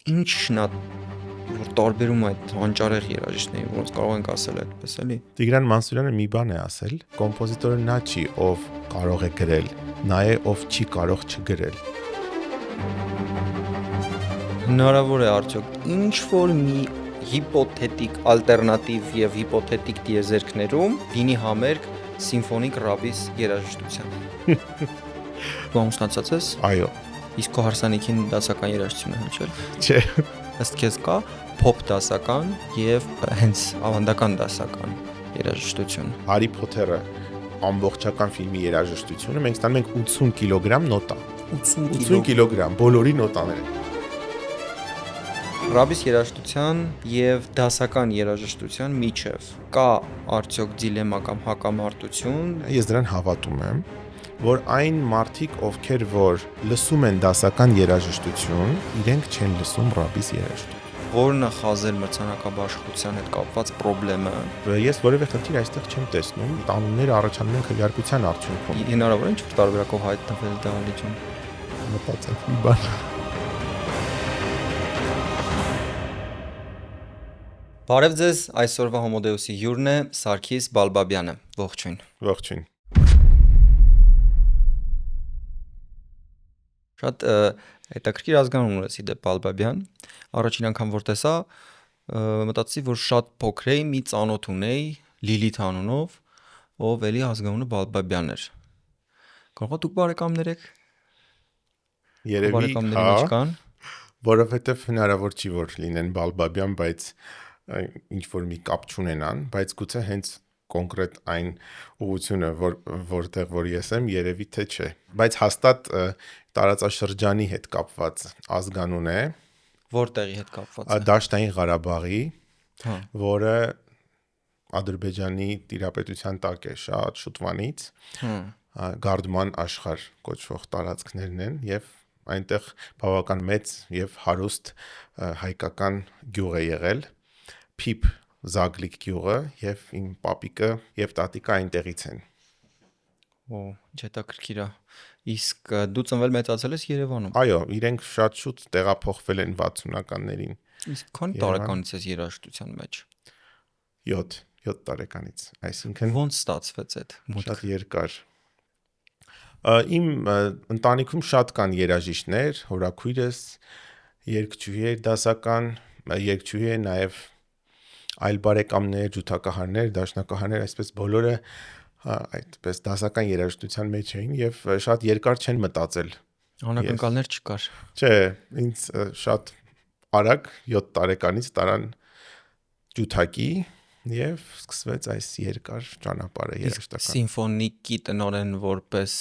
Ինչն է որ տարբերում այդ հանճարեղ երաժիշտներին, ոնց կարող ենք ասել այդպես էլի։ Տիգրան Մանսուրյանը մի բան է ասել, կոմպոզիտորը նա չի, ով կարող է գրել, նա է, ով չի կարող չգրել։ Հնարավոր է արդյոք ինչ որ մի հիպոթետիկ ալտերնատիվ եւ հիպոթետիկ դիեզերքներում լինի համերգ սիմֆոնիկ ռաբիս երաժշտության։ Դու ամուսնացած ես։ Այո։ Իսկ քո հարսանիքին դասական երաժշտություն է հնչել։ Չէ։ Ըստ քեզ կա փոփ դասական եւ հենց ավանդական դասական երաժշտություն։ Հարի Փոթերը ամբողջական ֆիլմի երաժշտությունը մենք ստանում ենք 80 կիլոգրամ նոտա։ 80 կիլոգրամ բոլորի նոտաները։ Ռաբիս երաժշտության եւ դասական երաժշտության միջև կա արդյոք դիլեմա կամ հակամարտություն։ Ես դրան հավատում եմ, որ այն մարդիկ, ովքեր որ լսում են դասական երաժշտություն, իրենք չեն լսում ռաբիս երաժշտություն։ Որն է խազել մրցանակաբաշխության հետ կապված խնդրեմը։ Ես որևէ խնդիր այստեղ չեմ տեսնում, տանունները առաջանում են քվեարկության արդյունքում։ Հնարավոր է ինչ-որ տարբերակով հայտնվել դա լիճում։ Մտածենք մի բան։ Բարև ձեզ, այսօրվա Հոմոդեուսի հյուրն է Սարգիս Բալբաբյանը։ Ողջույն։ Ողջույն։ Շատ հետաքրքիր ազգանուն ունեցի դե Բալբաբյան։ Առաջին անգամ որ տեսա, մտածեցի, որ շատ փոքր էի, մի ծանոթ ունեի Լիլիթ անունով, ով էլի ազգանունը Բալբաբյան էր։ Կարող է դուք բարեկամներ եք։ Երևի մեջ կան, որովհետև հնարավոր չի որ լինեն Բալբաբյան, բայց ինչ որ մի կապ չունենան, բայց գուցե հենց կոնկրետ այն ուղղությունը, որտեղ որ ես եմ, երևի թե չէ, բայց հաստատ տարածաշրջանի հետ կապված ազգանուն է, որտեղի հետ կապված է։ Դաշտային Ղարաբաղի, որը Ադրբեջանի տիրապետության տակ է շատ շուտվանից, Գարդման աշխարհ կոչվող տարածքներն են եւ այնտեղ բավական մեծ եւ հարուստ հայկական գյուղ է եղել, Փիփ Զագլիկ գյուղը եւ իմ պապիկը եւ տատիկը այնտեղից են։ Ինչ հետաքրքիր է։ Իսկ դու ծնվել մեծացել ես Երևանում։ Այո, իրենք շատ շուտ տեղափոխվել են 60-ականներին։ Իսկ քանի տարեկանից ես երաժշտության մեջ։ 7 տարեկանից, այսինքն ոնց ստացվեց այդ մուտքը։ Շատ երկար։ Իմ ընտանիքում շատ կան երաժիշտներ, հորաքույրս երգչուհի է դասական, երգչուհի է նաև այլ բարեկամներ, ջութակահարներ, դաշնակահարներ, այսպես բոլորը այդպես դասական երաժշտության մեջ էին եւ շատ երկար չեն մտածել։ Անակնկալներ չկար։ Չէ, ինձ շատ արագ 7 տարեկանից տարան ջութակի եւ սկսվեց այս երկար ճանապարհը երաժշտական։ Սիմֆոնիկի տնօրեն որպես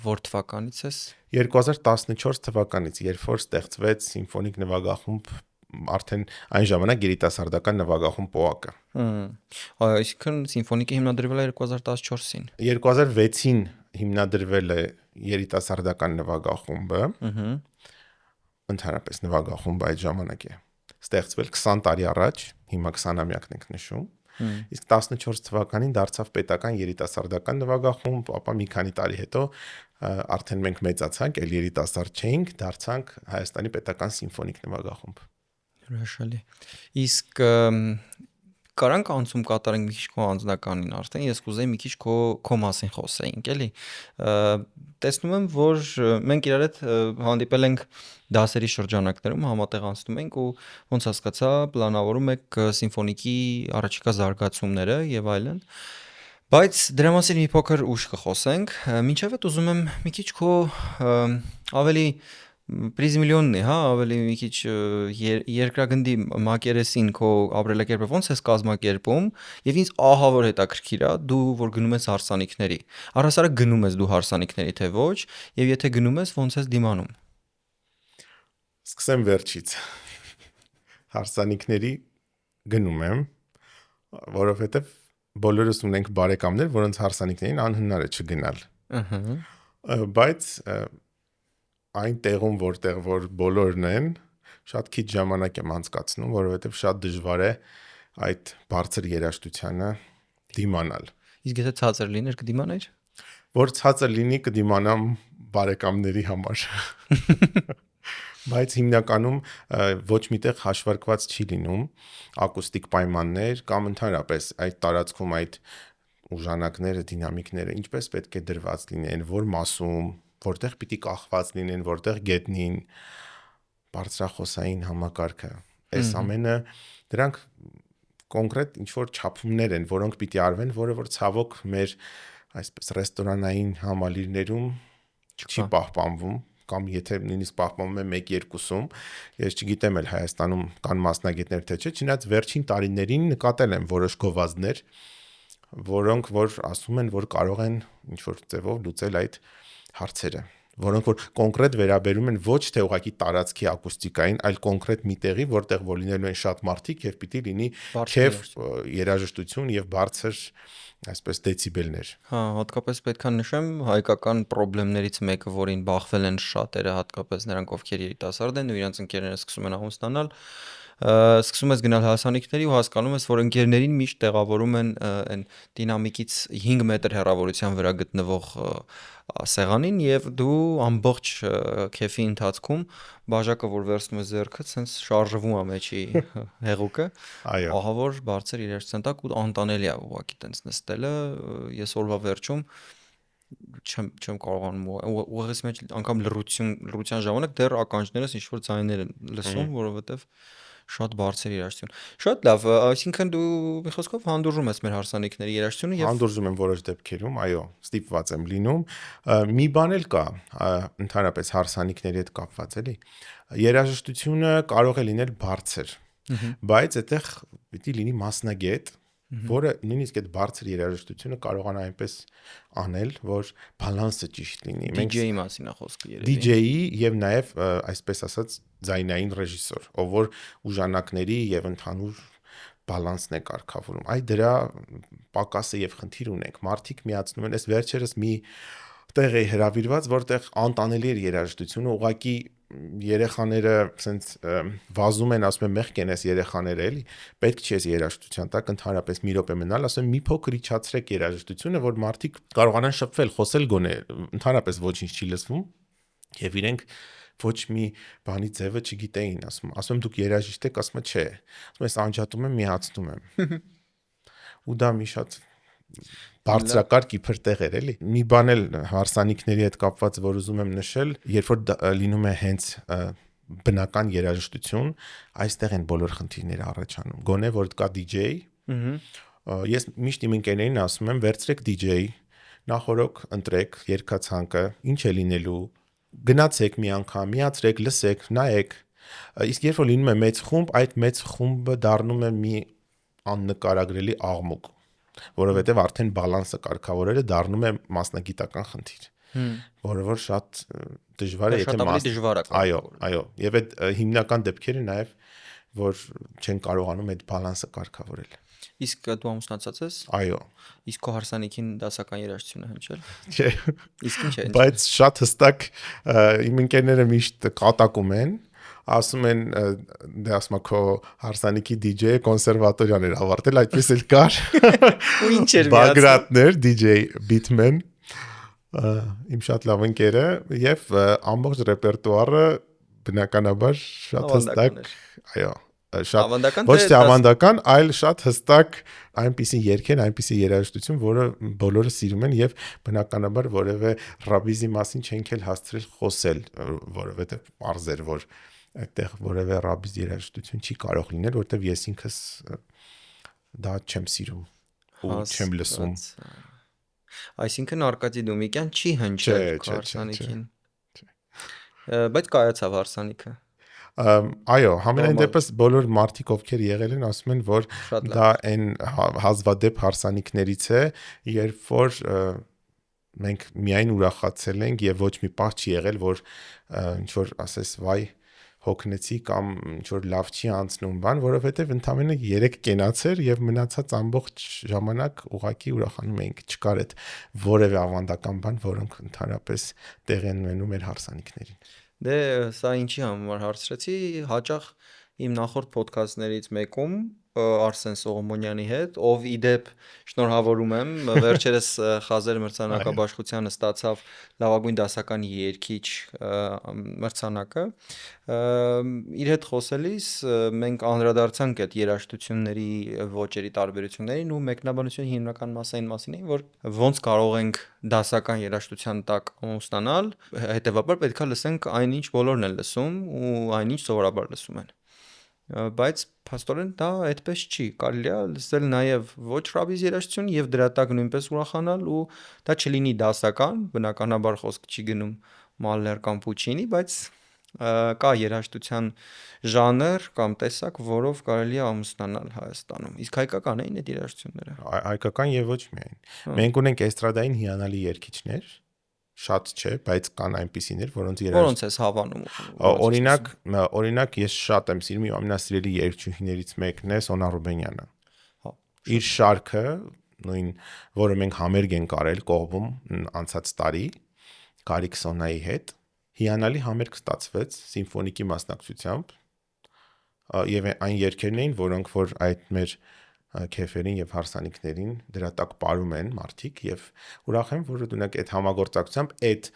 որ թվականից ես։ 2014 թվականից, երբ որ ստեղծվեց սիմֆոնիկ նվագախումբ, արդեն այն ժամանակ երիտասարդական նվագախումբ ՊՕԱԿ-ը։ Այո, այսինքն սիմֆոնիկը հիմնադրվել է 2014-ին։ 2006-ին հիմնադրվել է երիտասարդական նվագախումբը։ Ընդհանրապես նվագախումբը այդ ժամանակ է ստեղծվել 20 տարի առաջ, հիմա 20-ամյակն ենք նշում։ Իսկ 14 թվականին դարձավ պետական երիտասարդական նվագախումբ, ապա մի քանի տարի հետո արդեն մենք մեծացանք, ել երիտասարդ չէինք, դարձանք Հայաստանի պետական սիմֆոնիկ նվագախումբ։ Հրաշալի։ Իսկ կարանք անցում կատարենք մի քիչ քո անձնականին արդեն, ես կուզեի մի քիչ քո մասին խոսեինք, էլի։ Տեսնում եմ, որ մենք իրար հետ հանդիպել ենք դասերի շրջանակներում, համատեղ անցնում ենք ու ոնց հասկացա, պլանավորում եք սիմֆոնիկի առաջիկա զարգացումները եւ այլն։ Բայց դրա մասին մի փոքր ուշ կխոսենք։ Մինչև այդ ուզում եմ մի քիչ քո ավելի պրիզմիլիոնն է, հա, ավելի մի քիչ երկրագնդի մակերեսին քո ապրելակերպը ոնց ես կազմակերպում եւ ինձ ահա որ հետաքրքիր է դու որ գնում ես հարսանիքների։ Առհասարակ գնում ես դու հարսանիքների թե ոչ եւ եթե գնում ես ոնց ես դիմանում։ Սկսեմ վերջից։ Հարսանիքների գնում եմ, որովհետեւ բոլորս ունենք բարեկամներ, որոնց հարսանիքներին անհնար է չգնալ։ Բայց այն տեղում, որտեղ որ բոլորն են, շատ քիչ ժամանակ եմ անցկացնում, որովհետև շատ դժվար է այդ բարձր երաժշտությանը դիմանալ։ Իսկ եթե ցածր լիներ կդիմանայր։ Որ ցածր լինի կդիմանամ բարեկամների համար։ Բայց հիմնականում ոչ միտեղ հաշվարկված չի լինում ակուստիկ պայմաններ կամ ընդհանրապես այդ տարածքում այդ ուժանակները, դինամիկները ինչպես պետք է դրված լինեն, որ մասում, որտեղ պիտի կախված լինեն, որտեղ գետնին, բարձրախոսային համակարգը։ Այս ամենը դրանք կոնկրետ ինչ որ չափումներ են, որոնք պիտի արվեն, որը որ ցավոք մեր այսպես ռեստորանային համալիրներում չի պահպանվում կամ եթե նույնիսկ պահպանվում է 1-2-ում, ես չգիտեմ էլ Հայաստանում կան մասնագետներ թե չէ, չնայած վերջին տարիներին նկատել եմ որոշ գովազդներ, որոնք որ ասում են, որ կարող են ինչ որ ձևով լուծել այդ հարցերը, որոնք որ կոնկրետ վերաբերում են ոչ թե ուղղակի տարածքի ակուստիկային, այլ կոնկրետ մի տեղի, որտեղ որ լինելու են շատ մարդիկ եւ պիտի լինի քեֆ, երաժշտություն եւ բարձր այսպես դեցիբելներ։ Հա, հատկապես պետք է նշեմ հայկական խնդիրներից մեկը, որին բախվել են շատերը, հատկապես նրանք, ովքեր երիտասարդ են ու իրենց ընկերները սկսում են ամուսնանալ, սկսում ես գնալ հասանիքների ու հասկանում ես, որ ընկերներին միշտ տեղավորում են այն դինամիկից 5 մետր հեռավորության վրա գտնվող սեղանին եւ դու ամբողջ քեֆի ընթացքում բաժակը որ վերցնում ես ձեռքդ, սենց շարժվում է մեջի հեղուկը, ահա որ բարձր երաժշտության տակ ու անտանելի է ուղղակի տենց նստելը, ես օրվա վերջում չեմ կարողանում ուղեղիս մեջ անգամ լռության ժամանակ դեռ ականջներս ինչ որ ձայներ են լսում, որովհետեւ շատ բարձր երաժշտություն։ Շատ լավ, այսինքն դու մի խոսքով հանդուրժում ես մեր հարսանիքների երաժշտությունը եւ հանդուրժում եմ որոշ դեպքերում, այո, ստիպված եմ լինում։ Մի բան էլ կա, ընդհանրապես հարսանիքների հետ կապված էլի։ Երաժշտությունը կարող է լինել բարձր, բայց այդտեղ պիտի լինի մասնագետ, որը նույնիսկ այդ բարձր երաժշտությունը կարողանա այնպես անել, որ բալանսը ճիշտ լինի։ DJ-ի մասին է խոսքը երևի։ DJ-ի եւ նաեւ այսպես ասած ձայնային ռեժիսոր, ով որ ուժանակների եւ ընդհանուր բալանսն է կարգավորում։ Այ դրա պակասը եւ խնդիր ունենք։ Մարդիկ միացնում են, այս վերջերս մի տեղ է հրավիրված, որտեղ անտանելի էր երաժշտությունը, ուղղակի երեխաները սենց վազում են, ասում են մեղք են այս երեխաները էլի, պետք չի այս երաժշտության տակ ընդհանրապես մի րոպե մնալ, ասում են մի փոքր իջացրեք երաժշտությունը, որ մարդիկ կարողանան շփվել, խոսել գոնե, ընդհանրապես ոչինչ չի լսվում, եւ իրենք ոչ մի բանի ձևը չգիտեին, ասում դուք երաժիշտ եք, ասում չէ, ասում ես անջատում եմ, միացնում եմ։ Ու դա մի շատ բարձրակարգ իբր տեղ էր էլի։ Մի բան էլ հարսանիքների հետ կապված, որ ուզում եմ նշել, երբ որ լինում է հենց բնական երաժշտություն, այստեղ են բոլոր խնդիրները առաջանում։ Գոնե որ կա DJ, ես միշտ իմ ընկերներին ասում եմ, վերցրեք DJ, նախորոք ընտրեք երգացանկը, ինչ է լինելու, գնացեք մի անգամ, միացրեք, լսեք, նայեք։ Իսկ երբ որ լինում է մեծ խումբ, այդ մեծ խումբը դառնում է մի աննկարագրելի աղմուկ, որովհետև արդեն բալանսը կարգավորելը դառնում է մասնագիտական խնդիր, որը որ շատ դժվար է, եթե այո, եւ այդ հիմնական դեպքերը նաեւ որ չեն կարողանում այդ բալանսը կարգավորել։ Իսկ դու ամուսնացած ես։ Այո։ Իսկ քո հարսանիքին դասական երաժշտություն է հնչել։ Չէ։ Իսկ ինչ է։ Բայց շատ հստակ իմ ընկերները միշտ կատակում են, ասում են դե ասում քո հարսանիքի DJ կոնսերվատորիան էր ավարտել, այդպես էլ կար։ Ու ինչ էր Բագրատներ, DJ Beatman, իմ շատ լավ ընկերը եւ ամբողջ ռեպերտուարը բնականաբար շատ հստակ, այո, շատ ոչ թե ավանդական, այլ շատ հստակ այնպիսի երգեր, այնպիսի երաժշտություն, որը բոլորը սիրում են եւ բնականաբար որևէ ռաբիզի մասին չենք էլ հասցրել խոսել, որովհետեւ պարզ էր, որ այդտեղ որևէ ռաբիզ երաժշտություն չի կարող լինել, որովհետեւ ես ինքս դա չեմ սիրում ու չեմ լսում։ Այսինքն Արկադի Դոմիկյան չի հնչել հարսանիքին։ Բայց կայացավ հարսանիքը։ Այո, համենայն դեպս բոլոր մարդիկ ովքեր եղել են ասում են, որ դա այն հազվադեպ հարսանիքներից է, երբ որ մենք միայն ուրախացել ենք եւ ոչ մի պահ չի եղել, որ ինչ որ ասես վայ հոգնեցի կամ ինչ որ լավ չի անցնում բան, որովհետեւ ընդամենը 3 կենացեր եւ մնացած ամբողջ ժամանակ ուղակի ուրախանում ենք, չկար այդ որևէ ավանդական բան, որոնք ընդհանրապես տեղ են ունենում մեր հարսանիքներին։ Դե սա ինչի համար հարցրեցի, հաճախ իմ նախորդ ոդքասթներից մեկում Արսեն Սողոմոնյանի հետ, ով իդեպ շնորհավորում եմ, վերջերս Խազեր մրցանակաբաշխությանը ստացավ լավագույն դասական երգիչ մրցանակը։ Իր հետ խոսելիս մենք անդրադարձանք այդ երաժշտությունների ոճերի տարբերություններին ու մեկնաբանությունը հիմնական մասին էին, որ ոնց կարող ենք դասական երաժշտության տակ ամուսնանալ, հետևաբար պետք է լսենք այնինչ բոլորն են լսում ու այնինչ սովորաբար լսում են։ Բայց փաստորեն դա այդպես չի, կարելի է լսել նաև ոչ ռաբիզ երաժշտություն եւ դրա տակ նույնպես ուրախանալ ու դա չլինի դասական, բնականաբար խոսք չի գնում Մալլեր կամ Պուչինի, բայց կա երաժշտության ժանր կամ տեսակ, որով կարելի է ամուսնանալ Հայաստանում։ Իսկ հայկական էին այդ երաժշտությունները։ Հայկական եւ ոչ միայն։ Մենք ունենք էստրադային հիանալի երգիչներ, շատ չէ, բայց կան այնպիսիներ, որոնց ես հավանում։ Օրինակ ես շատ եմ սիրում, իմ ամենասիրելի երգչուհիներից մեկն է Սոնա Ռուբենյանը։ Իր շարքը, նույն, որը մենք համերգ ենք արել կողմում անցած տարի Կարիք Սոնայի հետ, հիանալի համերգ ստացվեց սիմֆոնիկի մասնակցությամբ, եւ այն երգերն էին, որոնք որ այդ մեր քեֆերին եւ հարսանիքներին դրա տակ ապարում են մարդիկ եւ ուրախ եմ, որ դունակ այդ համագործակցությամբ այդ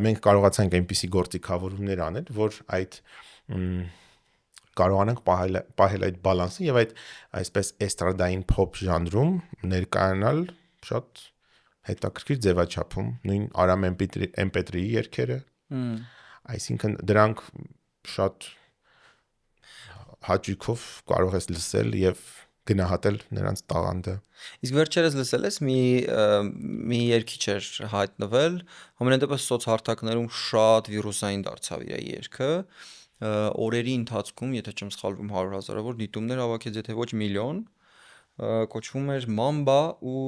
մենք կարողացանք այնպիսի գործիքավորումներ անել, որ այդ կարողանանք պահել այդ բալանսը եւ այդ այսպես էստրադային փոփ ժանրում ներկայանալ շատ հետաքրքիր ձևաչափում, նույն Արամ MP3-ի երգերը, այսինքն դրանք շատ հաճույքով կարող ես լսել եւ գնահատել նրանց տաղանդը։ Իսկ վերջերս լսել ես մի երգիչ էր հայտնվել, ամենայն դեպս սոցհարթակներում շատ վիրուսային դարձավ իր երգը, օրերի ընթացքում, եթե չեմ սխալվում 100,000-ավոր դիտումներ հավաքեց, եթե ոչ միլիոն, կոչվում էր Մամբա ու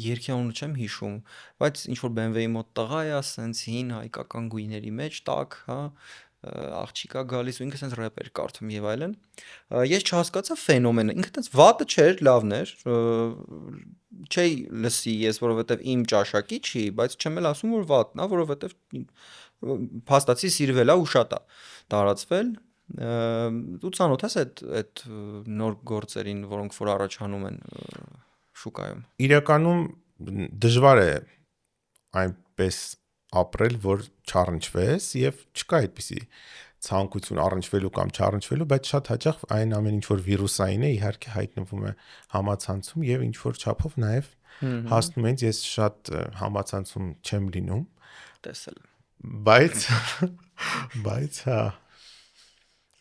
երգի անունը չեմ հիշում, բայց ինչ որ BMW-ի մոտ տղա է, ասենց հին հայկական գույների մեջ տակ, հա, աղջիկա գալիս ու ինքը sense рэպ էր կարդում եւ այլն։ Ես չհասկացա ֆենոմենը, ինքը տենց վատը չէր, լավն էր, չի լսի ես, որովհետեւ իմ ճաշակի չի, բայց չեմ էլ ասում որ վատն է, որովհետեւ փաստացի սիրվել է ու շատ է տարածվել։ Ու ցանոթ ես այդ նոր գործերին, որոնք որ առաջանում են շուկայում։ Իրականում դժվար է այնպես ապրել, որ չառնչվես եւ չկա այդպիսի ցանկություն առնչվելու կամ չառնչվելու, բայց շատ հաճախ այն ամեն ինչ որ վիրուսային է, իհարկե հայտնվում է համացանցում եւ ինչ որ չափով նաեւ հասնում են, ես շատ համացանցում չեմ լինում, տեսել։ Բայց հա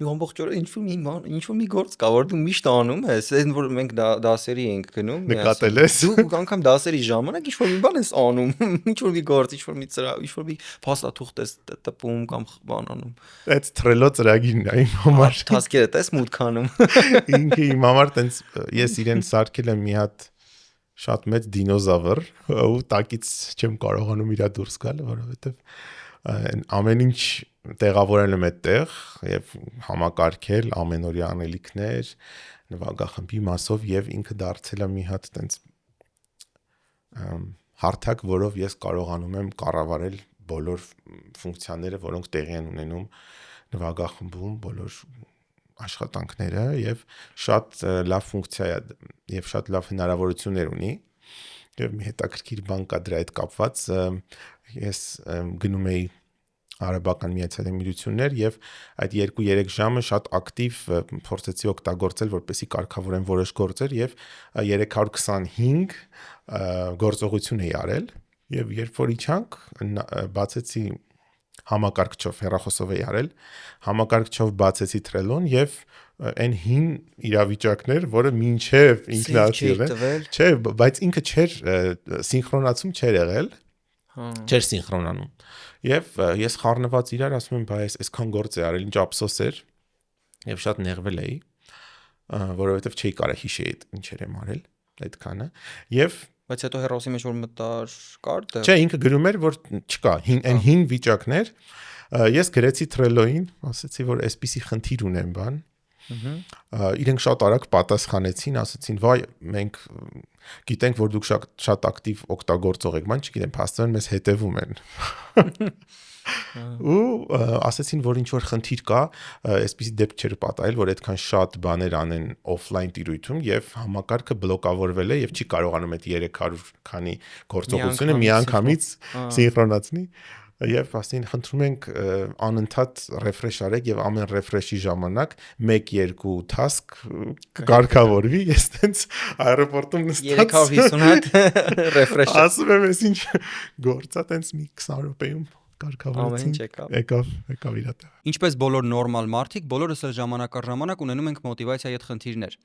Ամբողջ օրը ինչ որ մի գործ կա, որ դու միշտ անում ես, այն որ մենք դասերի ենք գնում, նկատել ես։ Դու անգամ դասերի ժամանակ ինչ որ մի բան ես անում, ինչ որ մի գործ, ինչ որ մի ծրագիր, ինչ որ մի փաստաթուղթ ես տպում կամ բան անում։ Այդ Trello ծրագիրն է իմ համար։ Թասկերը տես մուտք անում։ Ինքը իմ համար տենց ես իրեն սարքել եմ մի հատ շատ մեծ դինոզավր, ու տակից չեմ կարողանում իրա դուրս գալ, որովհետև ամեն ինչ տեղավորել եմ այդտեղ եւ համակարգել ամենօրյա անելիքներ նվագախմբի մասով եւ ինքը դարձել է մի հատ տենց հարթակ, որով ես կարողանում եմ կառավարել բոլոր ֆունկցիաները, որոնք տեղի են ունենում նվագախմբում, բոլոր աշխատանքները եւ շատ լավ ֆունկցիա է եւ շատ լավ հնարավորություններ ունի եւ մի հետաքրքիր բան կա դրա հետ կապված ես գնում եի Արաբական Միացյալ Էմիրություններ եւ այդ 2-3 ժամը շատ ակտիվ փորձեցի օգտագործել, որպեսզի կարգավորեմ որոշ գործեր եւ 325 գործողություն էի արել եւ երբ որ իջանք բացեցի համակարգչով հեռախոսով էի արել, համակարգչով բացեցի Trello-ն եւ այն հին իրավիճակներ, որը մինչեւ ինքնասիրել է, չէ, բայց ինքը չէր սինխրոնացում չէր եղել, չէր սինխրոնանում։ Եվ ես խառնված իրար ասում եմ, բայց այսքան գործ է արել, ինչ ափսոս էր, եւ շատ նեղվել էի, որովհետեւ չէի կարա հիշեի ինչեր եմ արել, այդքանը, եւ բայց հետո հերոսի մեջ որ մտար կար դեռ։ Չէ, ինքը գրում էր, որ չկա, այն հին վիճակներ, ես գրեցի Trello-ին, ասացի, որ այսպիսի խնդիր ունեմ բան, Իրենք շատ արագ պատասխանեցին, ասացին, վայ, մենք գիտենք, որ դուք շատ ակտիվ օգտագործող եք, ման չգիտեմ, փաստորեն մեզ հետևում են։ Ու ասացին, որ ինչ որ խնդիր կա, այսպեսի դեպք չէր պատահել, որ այդքան շատ բաներ անեն օֆլայն տիրույթում եւ համակարգը բլոկավորվել է եւ չի կարողանում այդ 300 քանի գործողությունը միանգամից սինխրոնացնի։ Եվ ասին խնդրում ենք անընդհատ ռեֆրեշ արեք եւ ամեն ռեֆրեշի ժամանակ 1-2 task կարգավորվի, ես տենց аэроպորտում նստած 350 հատ ռեֆրեշ ասում եմ, ես ինչ գործա տենց մի 20 րոպեում կարգավորեցին, եկավ իր տեղ։ Ինչպես բոլոր նորմալ մարդիկ, բոլորս էլ ժամանակ առ ժամանակ ունենում ենք մոտիվացիայի հետ խնդիրներ։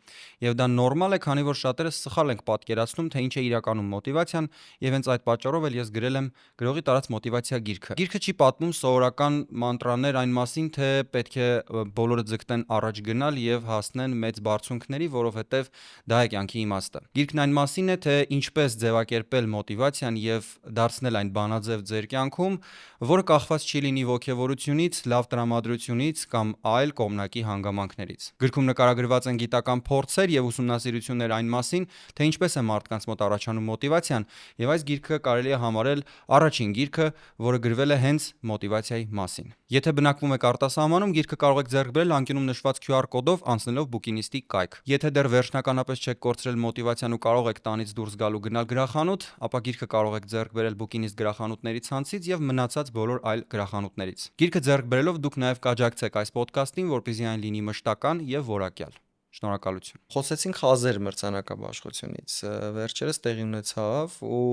Եվ դա նորմալ է, քանի որ շատերս սխալ ենք պատկերացնում, թե ինչ է իրականում մոտիվացիան, եւ հենց այդ պատճառով էլ ես գրել եմ գրողի տարած մոտիվացիա գիրքը։ Գիրքը չի պատմում սովորական մանտրաներ այն մասին, թե պետք է բոլորը ձգտեն առաջ գնալ եւ հասնեն մեծ բարձունքների, որովհետեւ դա է կյանքի իմաստը։ Գիրքն այն մասին է, թե ինչպես ձևակերպել մոտիվացիան եւ դարձնել այն բանաձև ձեր կյանքում, որը կախված չի լինի ոգևորությունից, լավ տրամադրությունից կամ այլ կողմնակի հանգամանքներից։ Գրքում նկարագրված են գիտական փորձեր եւ ուսումնասիրություններ այն մասին, թե ինչպես է մարդկանց մոտ առաջանում մոտիվացիան, եւ այս գիրքը կարելի է համարել առաջին գիրքը, որը գրվել է հենց մոտիվացիայի մասին։ Եթե բնակվում եք արտասահմանում, գիրքը կարող եք ձեռք բերել անկյունում նշված QR կոդով անցնելով Bookinist-ի կայք։ Եթե դեռ վերջնականապես չեք կորցրել մոտիվացիան ու կարող եք տանից դուրս գալ ու գնալ գրախանութ, ապա գիրքը կարող եք ձեռք բերել Bookinist գրախանութների ցանցից եւ մնացած բոլոր այլ գրախանութներից։ Գիրքը ձեռք բերելով դուք նաև կաջակցեք այս ոդքասթին, որպեսզի այն լինի մշտական եւ որակյալ։ Շնորհակալություն։ Խոսեցինք խազեր մրցանակաբաշխությունից, վերջերս տեղի ունեցավ ու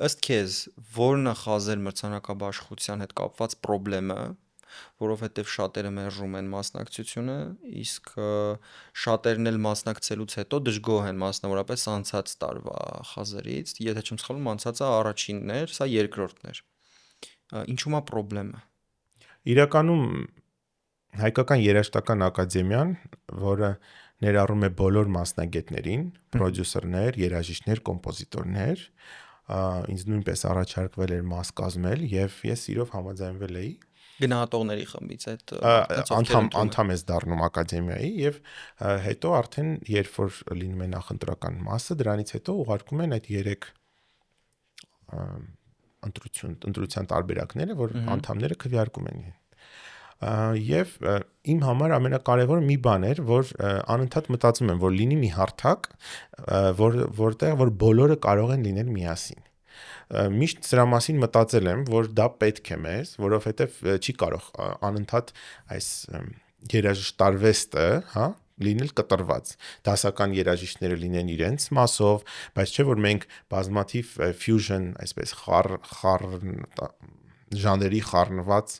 ըստ քեզ ո՞րն է խազեր մրցանակաբաշխության հետ կապված խնդիրը, որովհետև շատերը մերժում են մասնակցությունը, իսկ շատերն էլ մասնակցելուց հետո դժգոհ են, մասնավորապես անցած տարվա խազերից, եթե չեմ սխալվում, անցածը առաջինն էր, սա երկրորդն էր։ Ինչու՞ է խնդիրը։ Իրականում Հայկական երաժշտական ակադեմիան, որը ներառում է բոլոր մասնագետներին, պրոդյուսերներ, երաժիշտներ, կոմպոզիտորներ, ինձ նույնպես առաջարկվել էր մաս կազմել եւ ես իրով համաձայնվել էի։ Գնահատողների խմբից այդ անդամ ես դառնում ակադեմիայի եւ հետո արդեն երբ որ լինում է նախընտրական մասը, դրանից հետո ուղարկում են այդ 3 ընտրության տարբերակները, որ անդամները քվեարկում են։ Եվ իմ համար ամենակարևորը մի բան էր, որ անընդհատ մտածում եմ, որ լինի մի հարթակ, որ բոլորը կարող են լինել միասին։ Միշտ սրա մասին մտածել եմ, որ դա պետք է մեզ, որովհետև չի կարող անընդհատ այս երաժշտարվեստը, հա, լինել կտրված։ Դասական երաժիշտները լինեն իրենց մասով, բայց չէ որ մենք բազմաթիվ fusion, այսպես ժանրերի խառնված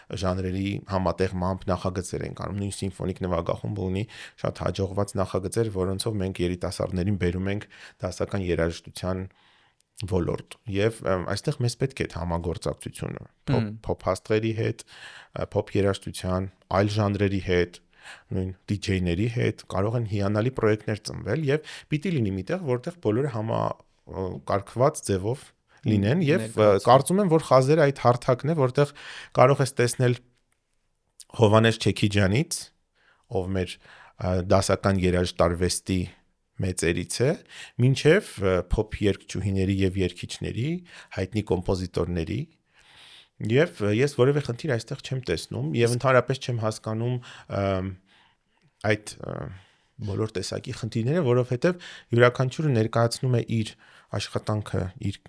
ժանրերի համատեղմամբ նախագծեր ենք անում։ Նույն սիմֆոնիկ նվագախումբը ունի շատ հաջողված նախագծեր, որոնցով մենք երիտասարդներին բերում ենք դասական երաժշտության ոլորտ։ Եվ այստեղ մեզ պետք է համագործակցությունը փոփ հաստղերի հետ, փոփ երաժշտության, այլ ժանրերի հետ, նույն DJ-ների հետ կարող են հիանալի պրոյեկտներ ծնվել եւ պիտի լինի միտեղ, որտեղ բոլորը համակարգված ձևով լինեն եւ կարծում եմ, որ խազերը այդ հարթակն է, որտեղ կարող ես տեսնել Հովանես Չեքիջյանից, ով մեր դասական երաժշտարվեստի մեծերից է, մինչև փոփ երգչուհիների եւ երգիչների, հայտնի կոմպոզիտորների, եւ ես որևէ խնդիր այստեղ չեմ տեսնում եւ ընդհանրապես չեմ հասկանում այդ բոլոր տեսակի խնդիրները, որովհետեւ յուրաքանչյուրը ներկայացնում է իր աշխատանքը, իր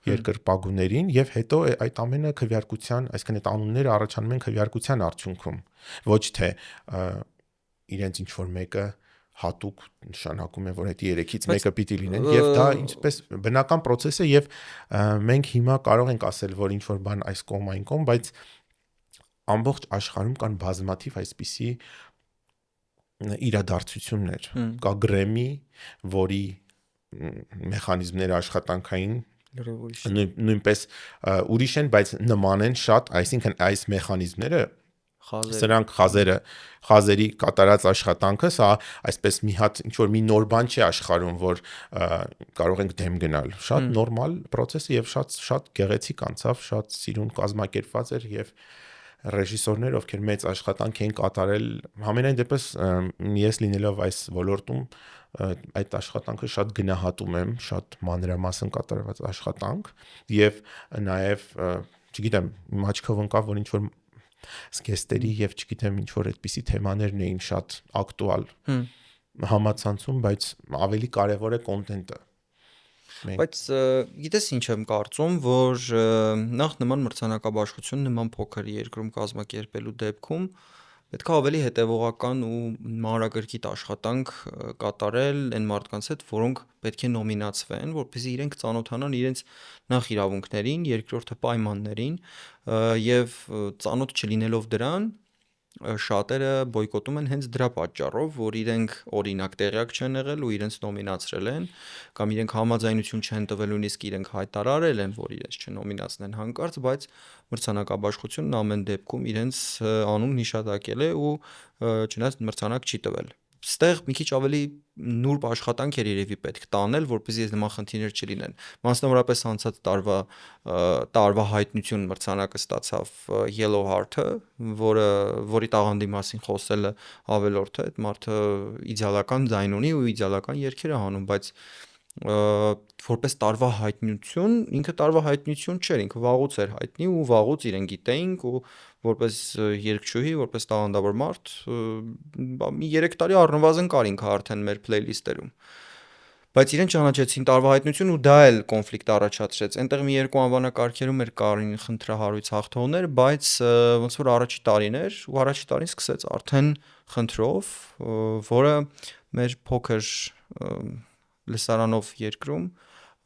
երկրպագուներին եւ հետո այդ ամենը քվեարկության, այսինքն այդ անունները առաջանում են քվեարկության արդյունքում, ոչ թե իրենց ինչ որ մեկը հատուկ նշանակում է, որ այդ 3-ից մեկը պիտի լինեն եւ դա ինչպես բնական process է եւ մենք հիմա կարող ենք ասել, որ ինչ որ բան այս կողմ այն կողմ, բայց ամբողջ աշխարհում կան բազմաթիվ այսպիսի իրադարձություններ։ Կա Grammy, որի մեխանիզմները աշխատանքային նույնպես ուրիշ են, բայց նման են շատ, այսինքն այս մեխանիզմները սրանք խազերի կատարած աշխատանքը, սա այսպես մի հատ ինչ որ մի նոր բան չի աշխարհում, որ կարող ենք դեմ գնալ։ Շատ նորմալ process է եւ շատ գեղեցիկ անցավ, շատ սիրուն կազմակերպված էր եւ ռեժիսորներ, ովքեր մեծ աշխատանք են կատարել, համենայն դեպս ես լինելով այս ոլորտում այդ աշխատանքը շատ գնահատում եմ, շատ մանրամասն կատարված աշխատանք եւ նաեւ չգիտեմ, իմ աչքով ընկավ, որ ինչ որ սկեստերի եւ չգիտեմ ինչ որ այդպիսի թեմաներն էին շատ ակտուալ համացանցում, բայց ավելի կարեւոր է կոնտենտը։ Բայց գիտես ինչ եմ կարծում, որ նախ նման մրցանակաբաշխություն նման փոքր երկրում կազմակերպելու դեպքում պետք է ավելի հետևողական ու մանրակրկիտ աշխատանք կատարել այն մարդկանց հետ, որոնք պետք է նոմինացվեն, որպեսզի իրենք ծանոթանան իրենց նախ իրավունքներին, երկրորդը պայմաններին եւ ծանոթ չլինելով դրան շատերը բոյկոտում են հենց դրա պատճառով, որ իրենք օրինակ տեղյակ չեն եղել ու իրենց նոմինացրել են, կամ իրենք համաձայնություն չեն տվել, նույնիսկ իրենք հայտարարել են, որ իրենց չնոմինացնեն հանկարծ, բայց մրցանակաբաշխությունն ամեն դեպքում իրենց անունն հիշատակել է ու չնայած մրցանակ չի տվել։ Ստեղ մի քիչ ավելի նուրբ աշխատանք էր երևի պետք տանել, որպեսզի այս նման խնդիրներ չլինեն։ Մասնավորապես անցած տարվա հայտնություն մրցանակը ստացավ Yellow Heart-ը, որի տաղանդի մասին խոսելը ավելորդ է, այդ մարդը իդեալական ձայն ունի ու իդեալական երգեր է հանում, բայց որպես տարվա հայտնություն, ինքը տարվա հայտնություն չէր, ինքը վաղուց էր հայտնի ու վաղուց իրեն գիտեինք ու որպես երգչուհի, որպես տաղանդավոր մարդ մի 3 տարի առնվազն կար ինքը արդեն մեր փլեյլիստերում։ Բայց իրեն ճանաչեցին տարվա հայտնություն ու դա էլ կոնֆլիկտ առաջացրեց։ Այնտեղ մի երկու անվանակարգերում էր կային խնդրահարույց հաղթողներ, բայց ոնց որ առաջի տարին էր ու առաջի տարին սկսեց արդեն խնդրով, որը մեր փոքր լսարանով երկրում